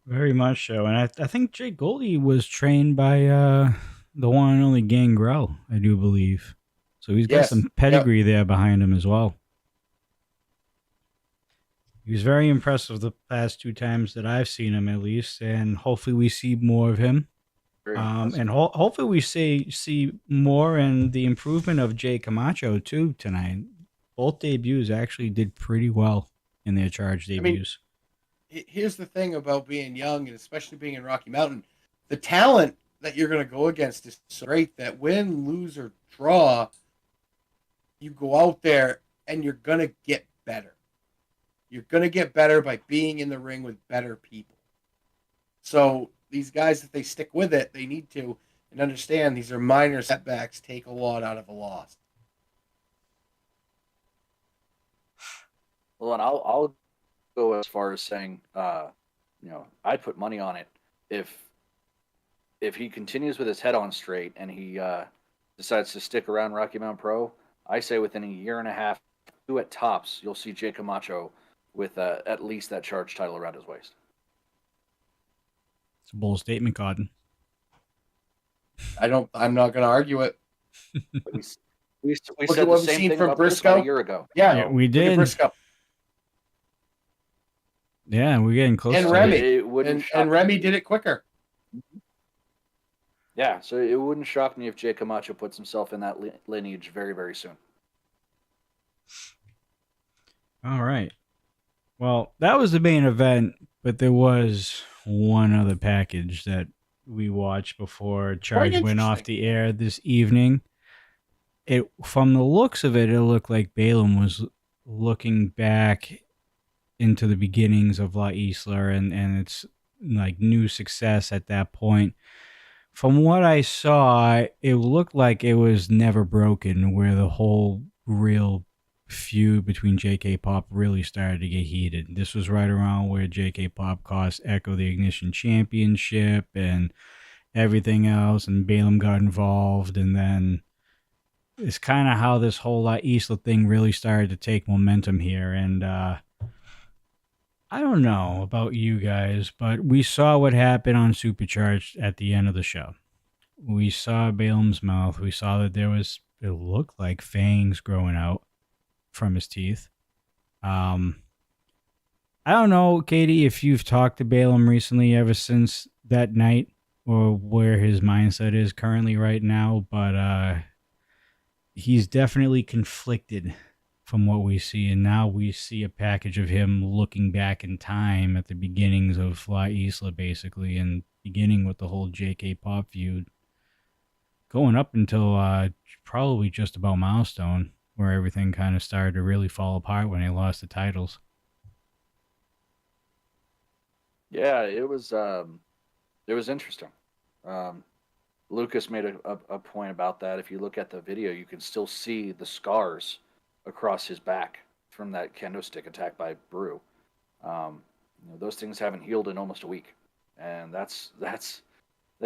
Very much so. And I think Jake Goldie was trained by the one and only Gangrel, I do believe. So he's got some pedigree there behind him as well. He was very impressive the past 2 times that I've seen him, at least, and hopefully we see more of him. And hopefully we see more in the improvement of Jay Camacho too tonight. Both debuts actually did pretty well in their charge debuts. I mean, here's the thing about being young, and especially being in Rocky Mountain, the talent that you're going to go against is so great that win, lose, or draw, you go out there and you're going to get better. You're going to get better by being in the ring with better people. So these guys, if they stick with it, they need to, and understand these are minor setbacks, take a lot out of a loss. Well, and I'll go as far as saying, I'd put money on it if he continues with his head on straight and he decides to stick around Rocky Mountain Pro. I say within a year and a half, 2 at tops, you'll see Jay Camacho with at least that charge title around his waist. It's a bold statement, Cotton. I'm not going to argue it. We said the same thing about Briscoe a year ago. Yeah, we did. Briscoe. Yeah, we're getting close. And to Remy, it. and Remy did it quicker. Yeah, so it wouldn't shock me if Jay Camacho puts himself in that lineage very, very soon. All right. Well, that was the main event, but there was one other package that we watched before Quite Charge went off interesting. the air this evening. It, from the looks of it, it looked like Balaam was looking back into the beginnings of La Isla and its like new success at that point. From what I saw, it looked like it was never broken, where the whole real feud between JK Pop really started to get heated. This was right around where JK Pop cost Echo the Ignition Championship and everything else, and Balaam got involved, and then it's kind of how this whole La Isla thing really started to take momentum here. And I don't know about you guys, but we saw what happened on Supercharged at the end of the show. We saw Balaam's mouth. We saw that it looked like fangs growing out from his teeth. I don't know, Katie, if you've talked to Balaam recently ever since that night or where his mindset is currently right now, but he's definitely conflicted from what we see. And now we see a package of him looking back in time at the beginnings of La Isla, basically, and beginning with the whole JK Pop feud, going up until probably just about Milestone, where everything kind of started to really fall apart when they lost the titles. Yeah, it was interesting. Um, Lucas made a point about that. If you look at the video, you can still see the scars across his back from that kendo stick attack by Brew. Those things haven't healed in almost a week, and that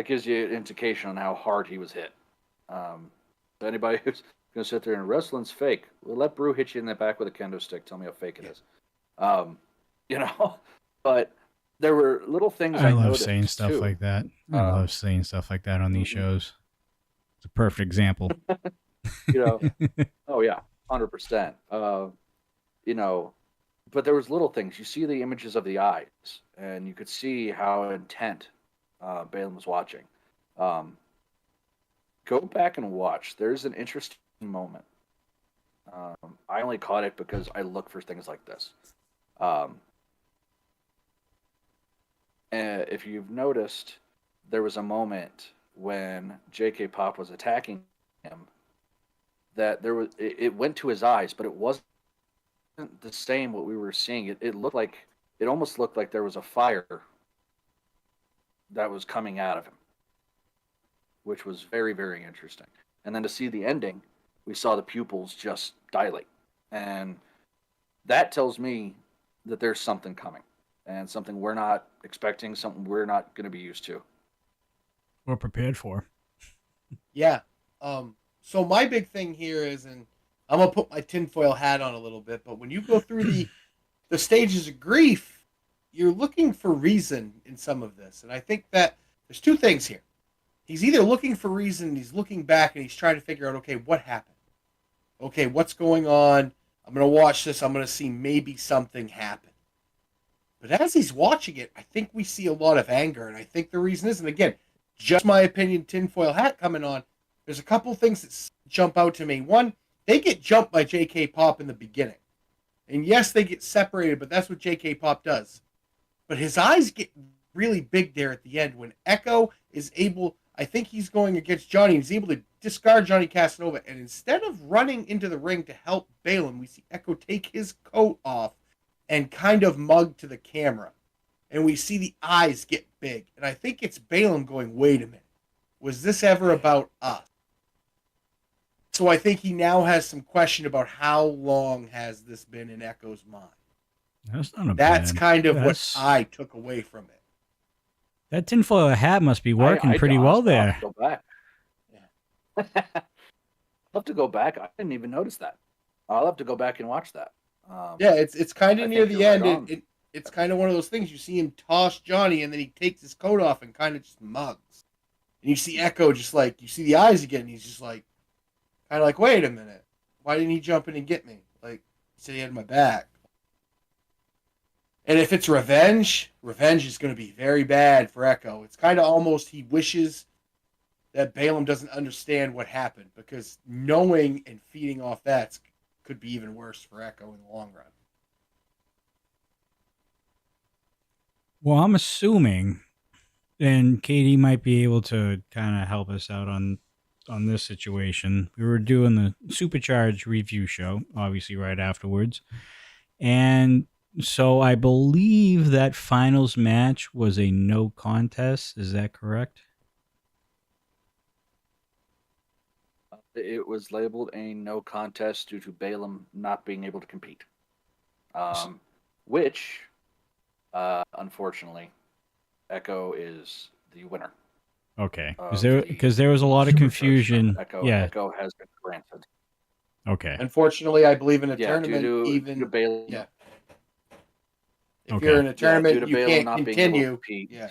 gives you an indication on how hard he was hit. Anybody who's going to sit there and wrestling's fake, well, let Brew hit you in the back with a kendo stick. Tell me how fake it is. You know, but there were little things I I love noticed saying stuff too. like that. I love saying stuff like that on these shows. It's a perfect example. Oh yeah, 100%. You know, but there was little things. You see the images of the eyes, and you could see how intent Balaam was watching. Um, Go back and watch. There's an interesting moment. I only caught it because I look for things like this. Um, and if you've noticed, there was a moment when J.K. Pop was attacking him that it went to his eyes, but it wasn't the same what we were seeing. It almost looked like there was a fire that was coming out of him, which was very, very interesting. And then to see the ending, we saw the pupils just dilate. And that tells me that there's something coming and something we're not expecting, something we're not going to be used to. We're prepared for. Yeah. So my big thing here is, and I'm gonna put my tinfoil hat on a little bit, but when you go through the stages of grief, you're looking for reason in some of this, and I think that there's two things here. He's either looking for reason, and he's looking back, and he's trying to figure out, okay, what happened? Okay, what's going on? I'm gonna watch this. I'm gonna see maybe something happen. But as he's watching it, I think we see a lot of anger, and I think the reason is, and again, just my opinion, tinfoil hat coming on. There's a couple things that jump out to me. One, they get jumped by J.K. Pop in the beginning. And yes, they get separated, but that's what J.K. Pop does. But his eyes get really big there at the end when Echo is able, I think he's going against Johnny, he's able to discard Johnny Casanova. And instead of running into the ring to help Balaam, we see Echo take his coat off and kind of mug to the camera. And we see the eyes get big. And I think it's Balaam going, wait a minute. Was this ever about us? So I think he now has some question about how long has this been in Echo's mind. That's kind of what I took away from it. That tinfoil hat must be working pretty well there. I'll have to go back. Yeah. I'll have to go back. I didn't even notice that. I'll have to go back and watch that. Yeah, it's kind of near the end. It's kind of one of those things. You see him toss Johnny, and then he takes his coat off and kind of just mugs. And you see Echo just like, you see the eyes again, and he's just like, kind of like, wait a minute. Why didn't he jump in and get me? Like, he said he had my back. And if it's revenge is going to be very bad for Echo. It's kind of almost he wishes that Balaam doesn't understand what happened, because knowing and feeding off that could be even worse for Echo in the long run. Well, I'm assuming and Katie might be able to kind of help us out on this situation. We were doing the Supercharge review show, obviously right afterwards, and so I believe that finals match was a no contest. Is that correct? It was labeled a no contest due to Balaam not being able to compete, which, unfortunately, Echo is the winner Okay, of the because there was a lot of Supercharged tournament. confusion. Yeah. Echo has been granted. Okay. Unfortunately, I believe in a Yeah, tournament, due to even Balaam. yeah, if Okay. you're in a Yeah, due tournament, to you Balaam can't not being able to continue. compete. Yeah,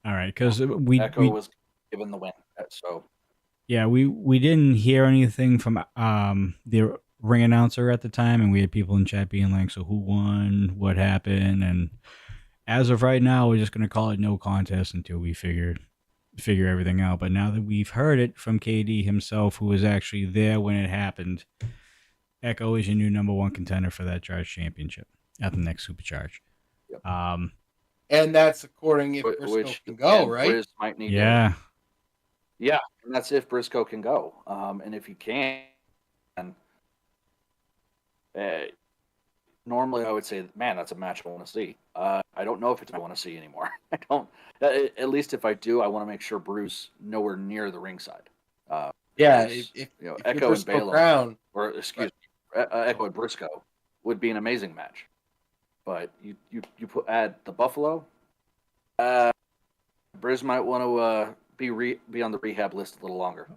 All right, because we Echo was given the win. So we didn't hear anything from the ring announcer at the time, and we had people in chat being like, "So who won? What happened?" And as of right now, we're just gonna call it no contest until we figure everything out. But now that we've heard it from KD himself, who was actually there when it happened, Echo is your new number one contender for that Charge Championship at the next Supercharge. yep. and that's according if Briscoe Which can go, and right? Briz might need Yeah. to. Yeah, and that's if Briscoe can go. And if he can, uh, normally I would say, man, that's a match I want to see. I don't know if it's I want to see anymore. I don't. At least if I do, I want to make sure Bruce nowhere near the ringside. Yeah, Because, if if you're Echo and Briscoe Balaam, Crown, or excuse me, Echo and Briscoe would be an amazing match. But you add the Buffalo, Briz might want to be on the rehab list a little longer.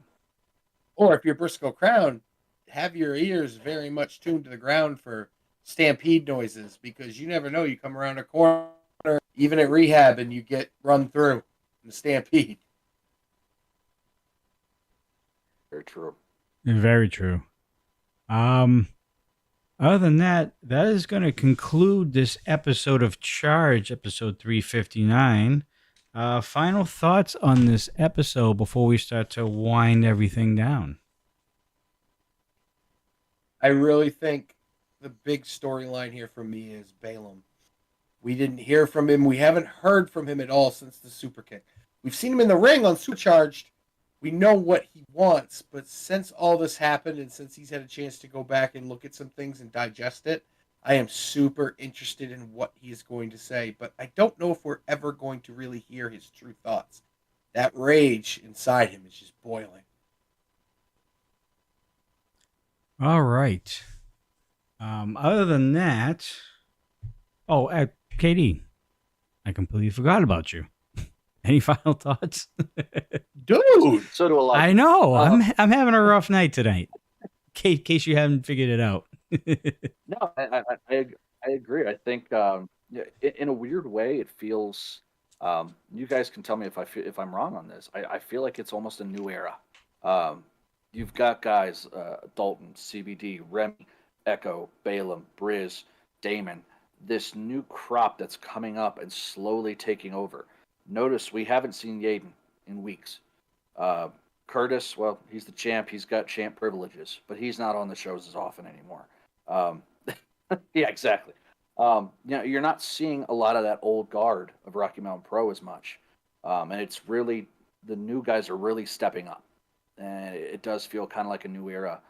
or if you're Briscoe Crown, have your ears very much tuned to the ground for stampede noises because you never know. You come around a corner, even at rehab, and you get run through in the stampede. Very true. Very true. Other than that, that is going to conclude this episode of Charge, episode 359. Final thoughts on this episode before we start to wind everything down. I really think the big storyline here for me is Balaam. We didn't hear from him. We haven't heard from him at all since the super kick. We've seen him in the ring on Supercharged. We know what he wants, but since all this happened and since he's had a chance to go back and look at some things and digest it, I am super interested in what he's going to say. But I don't know if we're ever going to really hear his true thoughts. That rage inside him is just boiling. All right. Other than that, KD, I completely forgot about you. Any final thoughts? Dude! So do a lot. I know. I'm having a rough night tonight. In case you haven't figured it out. No, I agree. I think in a weird way, it feels. You guys can tell me if I'm wrong on this. I feel like it's almost a new era. You've got guys, Dalton, CBD, Remy, Echo, Balaam, Briz, Damon. This new crop that's coming up and slowly taking over. Notice we haven't seen Yaden in weeks. Curtis, well, he's the champ. He's got champ privileges, but he's not on the shows as often anymore. Yeah, exactly. You're not seeing a lot of that old guard of Rocky Mountain Pro as much, and it's really the new guys are really stepping up, and it does feel kind of like a new era.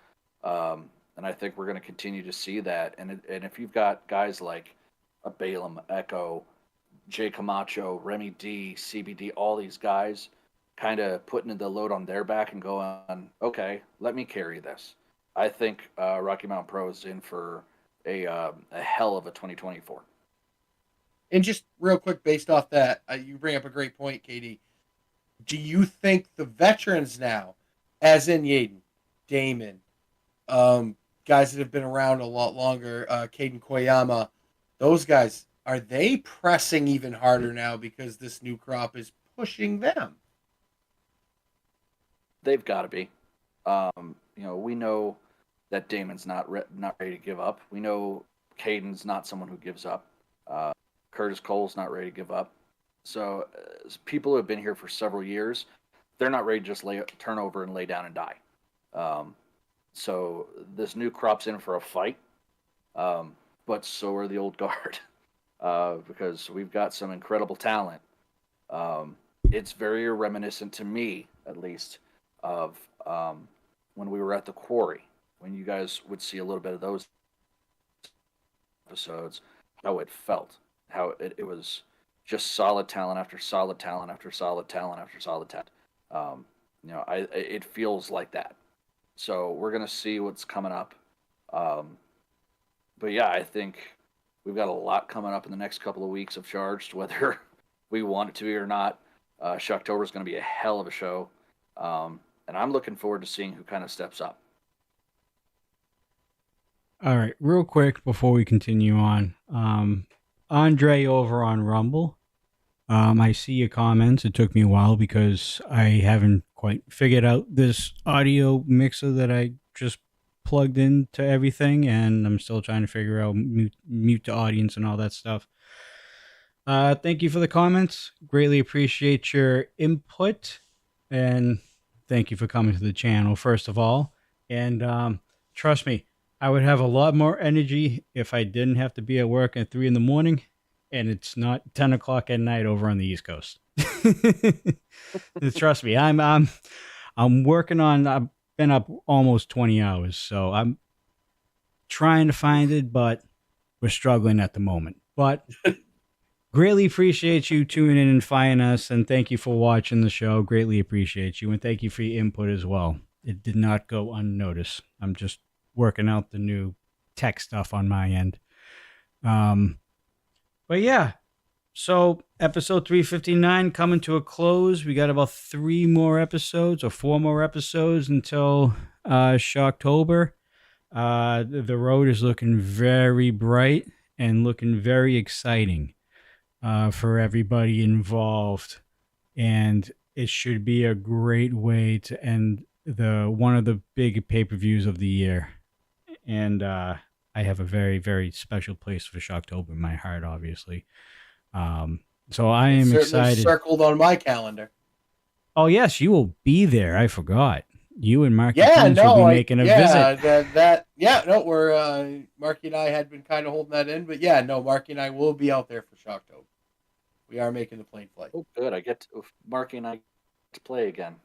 And I think we're going to continue to see that. And if you've got guys like a Balaam, Echo, Jay Camacho, Remy D, CBD, all these guys kind of putting the load on their back and going, okay, let me carry this. I think Rocky Mountain Pro is in for a hell of a 2024. And just real quick, based off that, you bring up a great point, Katie. Do you think the veterans now, as in Yaden, Damon, guys that have been around a lot longer, Caden Koyama, those guys, are they pressing even harder now because this new crop is pushing them? They've got to be. We know that Damon's not ready to give up. We know Caden's not someone who gives up. Curtis Cole's not ready to give up. So people who have been here for several years, they're not ready to just turn over and lay down and die. So this new crop's in for a fight, but so are the old guard because we've got some incredible talent. it's very reminiscent to me, at least, of when we were at the quarry, when you guys would see a little bit of those episodes, how it felt, how it was just solid talent after solid talent after solid talent after solid talent. It feels like that. So we're gonna see what's coming up. Um, but yeah, I think we've got a lot coming up in the next couple of weeks of Charged, whether we want it to be or not. Shocktober is going to be a hell of a show, and I'm looking forward to seeing who kind of steps up. All right, real quick before we continue on, Andre over on Rumble. I see your comments. It took me a while because I haven't quite figured out this audio mixer that I just plugged into everything, and I'm still trying to figure out mute the audience and all that stuff. Thank you for the comments. Greatly appreciate your input, and thank you for coming to the channel, first of all. And trust me, I would have a lot more energy if I didn't have to be at work at 3 in the morning, and it's not 10 o'clock at night over on the East Coast. Trust me, I'm working on. I've been up almost 20 hours, so I'm trying to find it, but we're struggling at the moment. But greatly appreciate you tuning in and finding us, and thank you for watching the show. Greatly appreciate you, and thank you for your input as well. It did not go unnoticed. I'm just working out the new tech stuff on my end. But yeah, so episode 359 coming to a close. We got about 3 more episodes or 4 more episodes until Shocktober. The road is looking very bright and looking very exciting for everybody involved, and it should be a great way to end one of the big pay-per-views of the year. And I have a very, very special place for Shocktober in my heart, obviously. So I am excited. Circled on my calendar. Oh yes, you will be there. I forgot. You and Marky will be making a visit. We're Marky and I had been kind of holding that in, but Marky and I will be out there for Shocktober. We are making the plane flight. Oh, good! Marky and I to play again.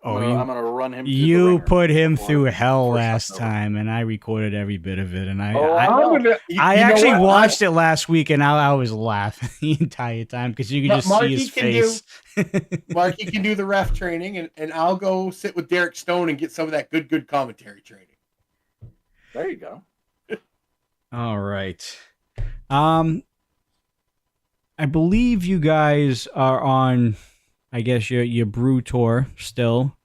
I'm gonna run him. You put him through hell last time, and I recorded every bit of it. And I actually watched it last week, and I was laughing the entire time because you could just see his face. Marky can do the ref training, and I'll go sit with Derek Stone and get some of that good commentary training. There you go. All right. I believe you guys are on, I guess, your brew tour still.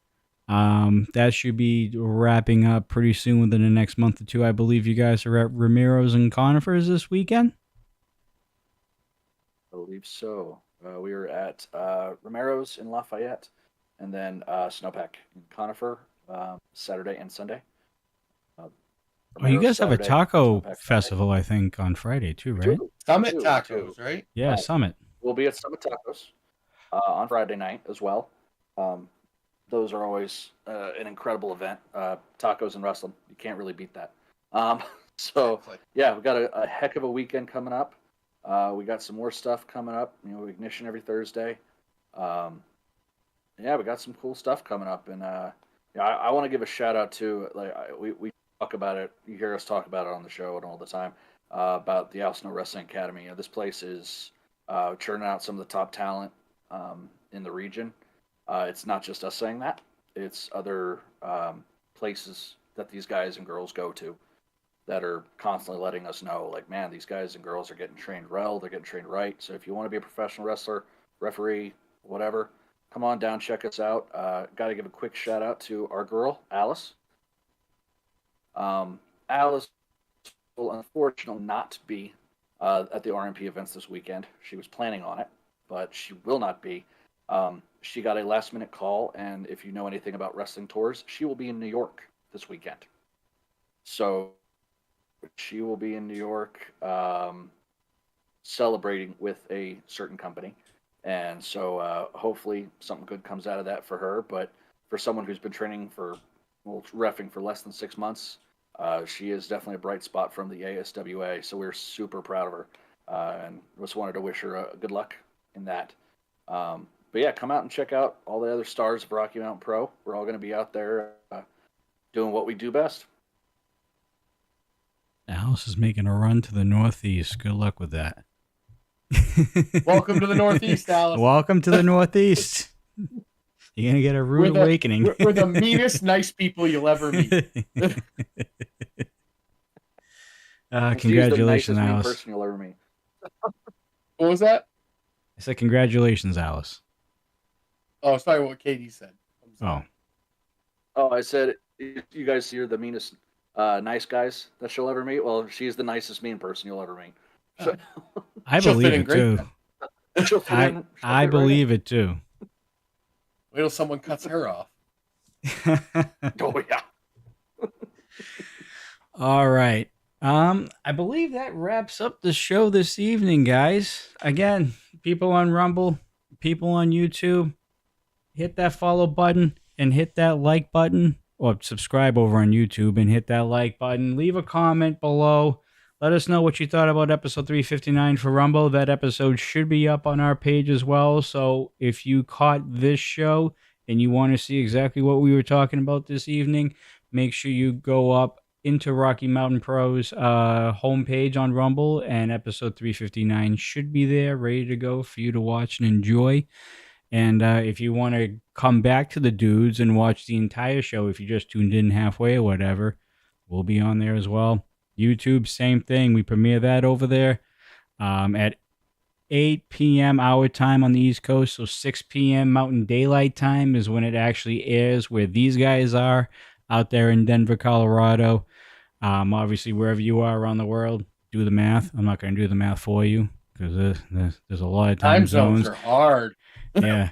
That should be wrapping up pretty soon within the next month or two. I believe you guys are at Ramiro's and Conifers this weekend. I believe so. We were at Ramiro's in Lafayette, and then Snowpack in Conifer Saturday and Sunday. You guys have a taco festival, I think, on Friday too, right? Summit Tacos, right? Yeah, Summit. We'll be at Summit Tacos on Friday night as well. Those are always an incredible event. Tacos and wrestling, you can't really beat that. So yeah, we've got a heck of a weekend coming up. We got some more stuff coming up. Ignition every Thursday. Yeah, we got some cool stuff coming up, and I want to give a shout out to we talk about it. You hear us talk about it on the show and all the time about the Al Snow Wrestling Academy. This place is churning out some of the top talent in the region. It's not just us saying that; it's other places that these guys and girls go to that are constantly letting us know, like, man, these guys and girls are getting trained well, they're getting trained right. So if you want to be a professional wrestler, referee, whatever, come on down, check us out. Got to give a quick shout out to our girl, Alice. Alice will unfortunately not be at the RMP events this weekend. She was planning on it, but she will not be. She got a last-minute call, and if you know anything about wrestling tours, she will be in New York this weekend. So she will be in New York celebrating with a certain company. And so hopefully something good comes out of that for her. But for someone who's been training reffing for less than 6 months, she is definitely a bright spot from the ASWA. So we're super proud of her and just wanted to wish her good luck in that. But yeah, come out and check out all the other stars of Rocky Mountain Pro. We're all going to be out there doing what we do best. Alice is making a run to the Northeast. Good luck with that. Welcome to the Northeast, Alice. Welcome to the Northeast. You're going to get a rude awakening. We're the meanest nice people you'll ever meet. Congratulations, Alice. Person you'll ever meet. What was that? I said congratulations, Alice. Oh, sorry, what Katie said. Oh, I said you guys are the meanest nice guys that she'll ever meet. Well, she's the nicest mean person you'll ever meet. So, I believe it too. I believe it too. Wait till someone cuts her off. Oh yeah. All right. I believe that wraps up the show this evening, guys. Again, people on Rumble, people on YouTube, hit that follow button and hit that like button, or subscribe over on YouTube and hit that like button. Leave a comment below. Let us know what you thought about episode 359 for Rumble. That episode should be up on our page as well. So if you caught this show and you want to see exactly what we were talking about this evening, make sure you go up into Rocky Mountain Pro's homepage on Rumble, and episode 359 should be there, ready to go for you to watch and enjoy. And if you want to come back to the dudes and watch the entire show, if you just tuned in halfway or whatever, we'll be on there as well. YouTube, same thing. We premiere that over there at 8 p.m. our time on the East Coast. So 6 p.m. Mountain Daylight Time is when it actually airs, where these guys are out there in Denver, Colorado. Obviously, wherever you are around the world, do the math. I'm not going to do the math for you because there's a lot of time zones. Are hard. Yeah.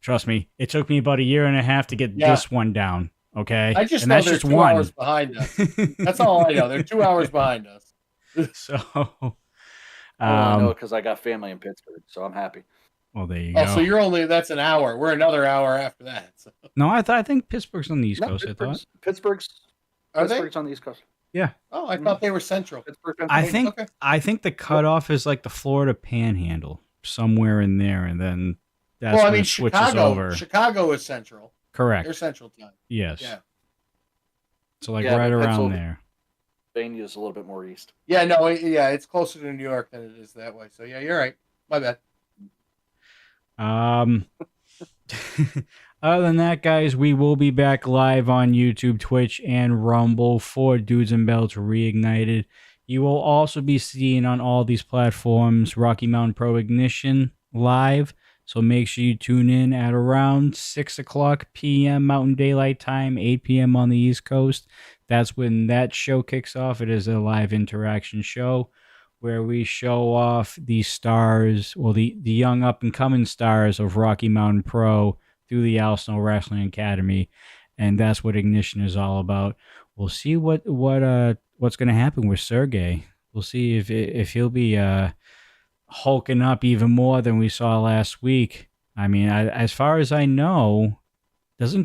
Trust me, it took me about a year and a half to get this one down. Okay. I just know they're 2 hours behind us. That's all I know. They're 2 hours behind us. So, I know because I got family in Pittsburgh, so I'm happy. Well, there you go. So that's an hour. We're another hour after that. So. No, I think Pittsburgh's on the East Coast. I thought Pittsburgh's on the East Coast. Yeah. Oh, I thought they were Central. I think the cutoff is like the Florida Panhandle, somewhere in there, and then that's when it switches over. Chicago is Central. Correct. They're Central time. Yes. Yeah. So right around there. Pennsylvania is a little bit more east. Yeah, no, it's closer to New York than it is that way. So yeah, you're right. My bad. Other than that, guys, we will be back live on YouTube, Twitch, and Rumble for Dudes and Belts Reignited. You will also be seeing on all these platforms Rocky Mountain Pro Ignition live. So make sure you tune in at around 6 o'clock p.m. Mountain Daylight Time, 8 p.m. on the East Coast. That's when that show kicks off. It is a live interaction show where we show off the stars, well, the young up-and-coming stars of Rocky Mountain Pro through the Al Snow Wrestling Academy, and that's what Ignition is all about. We'll see what's going to happen with Sergey. We'll see if he'll be hulking up even more than we saw last week. I mean, as far as I know, this has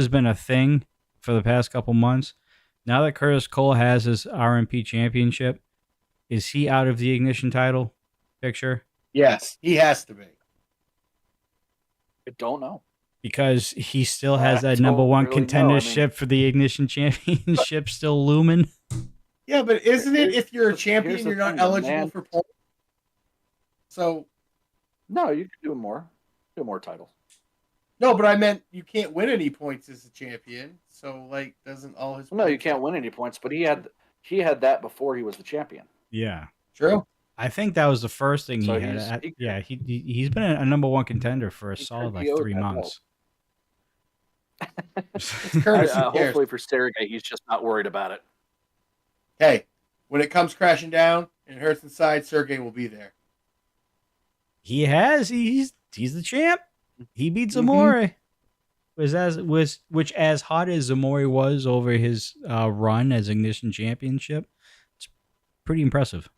been a thing for the past couple months. Now that Curtis Cole has his RMP championship, is he out of the Ignition title picture? Yes, he has to be. I don't know. Because he still has that number one contendership for the Ignition championship still looming. Yeah, but isn't it if you're a champion, you're not eligible for points? So, no, you can do more titles. No, but I meant you can't win any points as a champion. So, doesn't all his? No, you can't win any points. But he had that before he was the champion. Yeah, true. I think that was the first thing he had. He's been a number one contender for a solid 3 months. Hopefully for Sergey, he's just not worried about it. Hey, when it comes crashing down and it hurts inside, Sergey will be there. He has. He's the champ. He beat Zamori. Which as hot as Zamori was over his run as Ignition Championship, it's pretty impressive.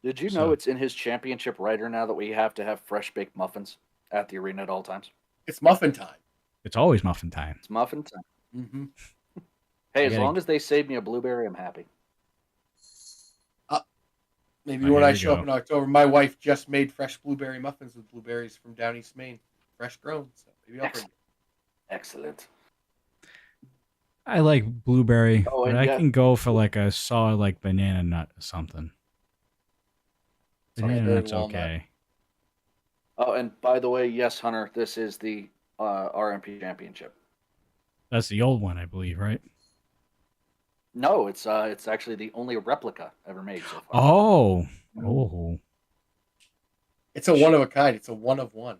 Did you know it's in his championship rider now that we have to have fresh baked muffins at the arena at all times? It's muffin time. It's always muffin time. It's muffin time. Mm-hmm. Hey, as long as they save me a blueberry, I'm happy. Maybe Oh, when here I we show up go. in October, my wife just made fresh blueberry muffins with blueberries from down East Maine, fresh grown. So maybe I'll bring it. Excellent. I like blueberry, Oh, but and I yeah, can go for like a solid like banana nut or something. Banana Strawberry and nut's walnut. okay. oh, and by the way, yes, Hunter, this is the RMP championship. That's the old one, I believe, right? No, it's actually the only replica ever made so far. Oh, oh, It's a one of a kind. It's a one of one.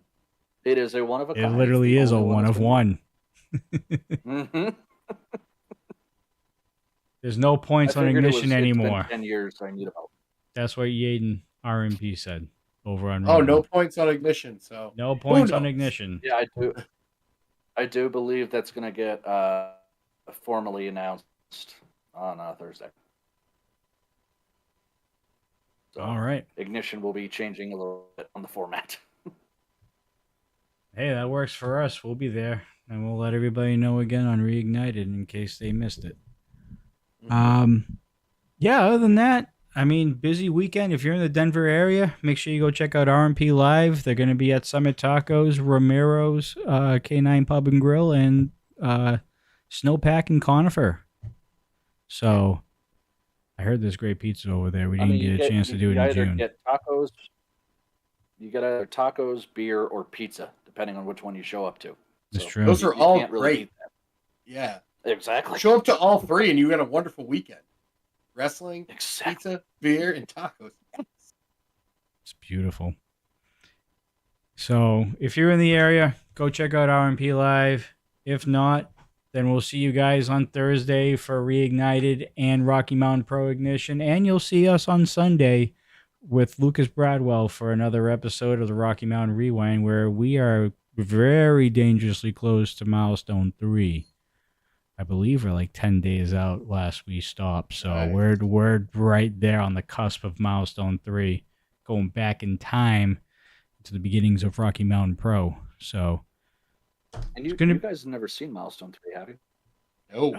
It is a one of a it kind. It's literally the is a only one that's of been one. Mm-hmm. There's no I points on figured ignition it's been anymore. 10 years. So I need about. That's what Yaden RMP said over on Oh, no Rumble. points on ignition. So No who points on knows? ignition. Yeah, I do believe that's going to get formally announced on Thursday. So All right. ignition will be changing a little bit on the format. Hey, that works for us. We'll be there, and we'll let everybody know again on Reignited in case they missed it. Yeah, other than that, I mean, busy weekend. If you're in the Denver area, make sure you go check out RMP Live. They're going to be at Summit Tacos, Romero's, K9 Pub and Grill, and Snowpack and Conifer. So I heard there's great pizza over there. We didn't get a chance to do it in June. Get tacos. You get either tacos, beer, or pizza, depending on which one you show up to. That's So true. Those are you all can't really great. beat that. Yeah. Exactly. Show up to all three and you got a wonderful weekend. Wrestling, Exactly. pizza, beer, and tacos. It's beautiful. So if you're in the area, go check out RMP Live. If not, then we'll see you guys on Thursday for Reignited and Rocky Mountain Pro Ignition. And you'll see us on Sunday with Lucas Bradwell for another episode of the Rocky Mountain Rewind, where we are very dangerously close to milestone 3. I believe we're like 10 days out last we stopped. So Right. we're right there on the cusp of milestone 3, going back in time to the beginnings of Rocky Mountain Pro. So And you gonna- guys have never seen Milestone 3, have you? No.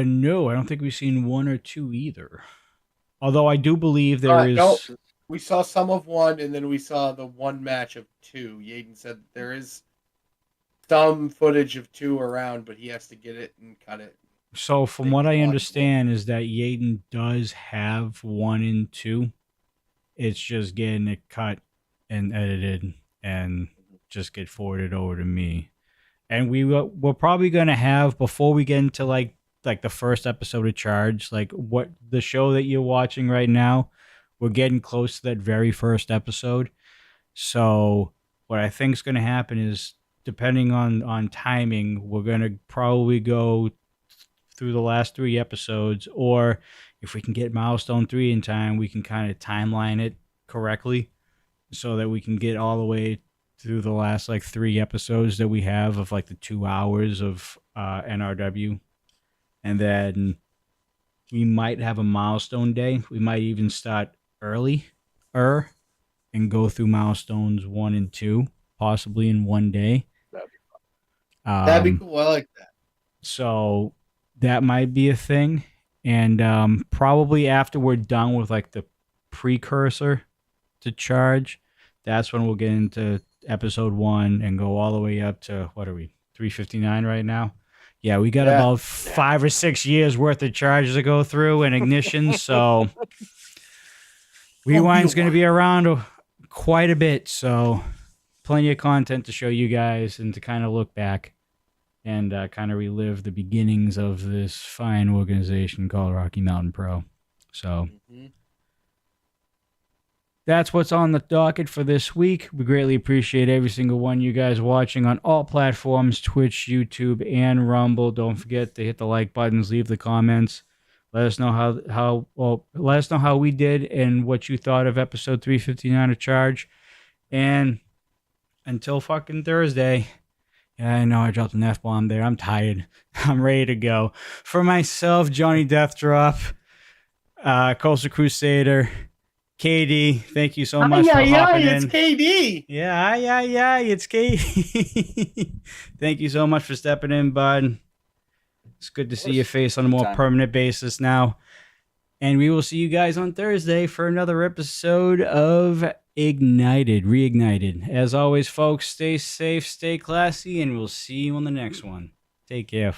no, I don't think we've seen 1 or 2 either. Although I do believe there is. No. We saw some of 1, and then we saw the 1 match of 2. Yaden said there is some footage of 2 around, but he has to get it and cut it. So from what I understand is that Yaden does have 1 and 2. It's just getting it cut and edited and just get forwarded over to me. And we're probably going to have, before we get into like the first episode of Charge, like what the show that you're watching right now, we're getting close to that very first episode. So what I think is going to happen is, depending on timing, we're going to probably go through the last 3 episodes, or if we can get milestone 3 in time, we can kind of timeline it correctly so that we can get all the way through the last like 3 episodes that we have of like the 2 hours of NRW. And then we might have a milestone day. We might even start early and go through milestones 1 and 2, possibly in one day. That'd be cool. I like that. So that might be a thing. And probably after we're done with like the precursor to Charge, that's when we'll get into episode 1 and go all the way up to, what are we, 359 right now? Yeah, we got about 5 or 6 years worth of Charges to go through and Ignition. So Rewind's going to be around quite a bit. So plenty of content to show you guys and to kind of look back and kind of relive the beginnings of this fine organization called Rocky Mountain Pro. So that's what's on the docket for this week. We greatly appreciate every single one of you guys watching on all platforms, Twitch, YouTube, and Rumble. Don't forget to hit the like buttons, leave the comments. Let us know how we did and what you thought of episode 359 of Charge. And until fucking Thursday. Yeah, I know I dropped an F-bomb there. I'm tired. I'm ready to go. For myself, Johnny Deathdrop, Coastal Crusader, KD, thank you so much for hopping in. It's KD. Yeah, it's KD. Thank you so much for stepping in, bud. It's good to see your face on a more permanent basis now. And we will see you guys on Thursday for another episode of Reignited. As always, folks, stay safe, stay classy, and we'll see you on the next one. Take care, folks.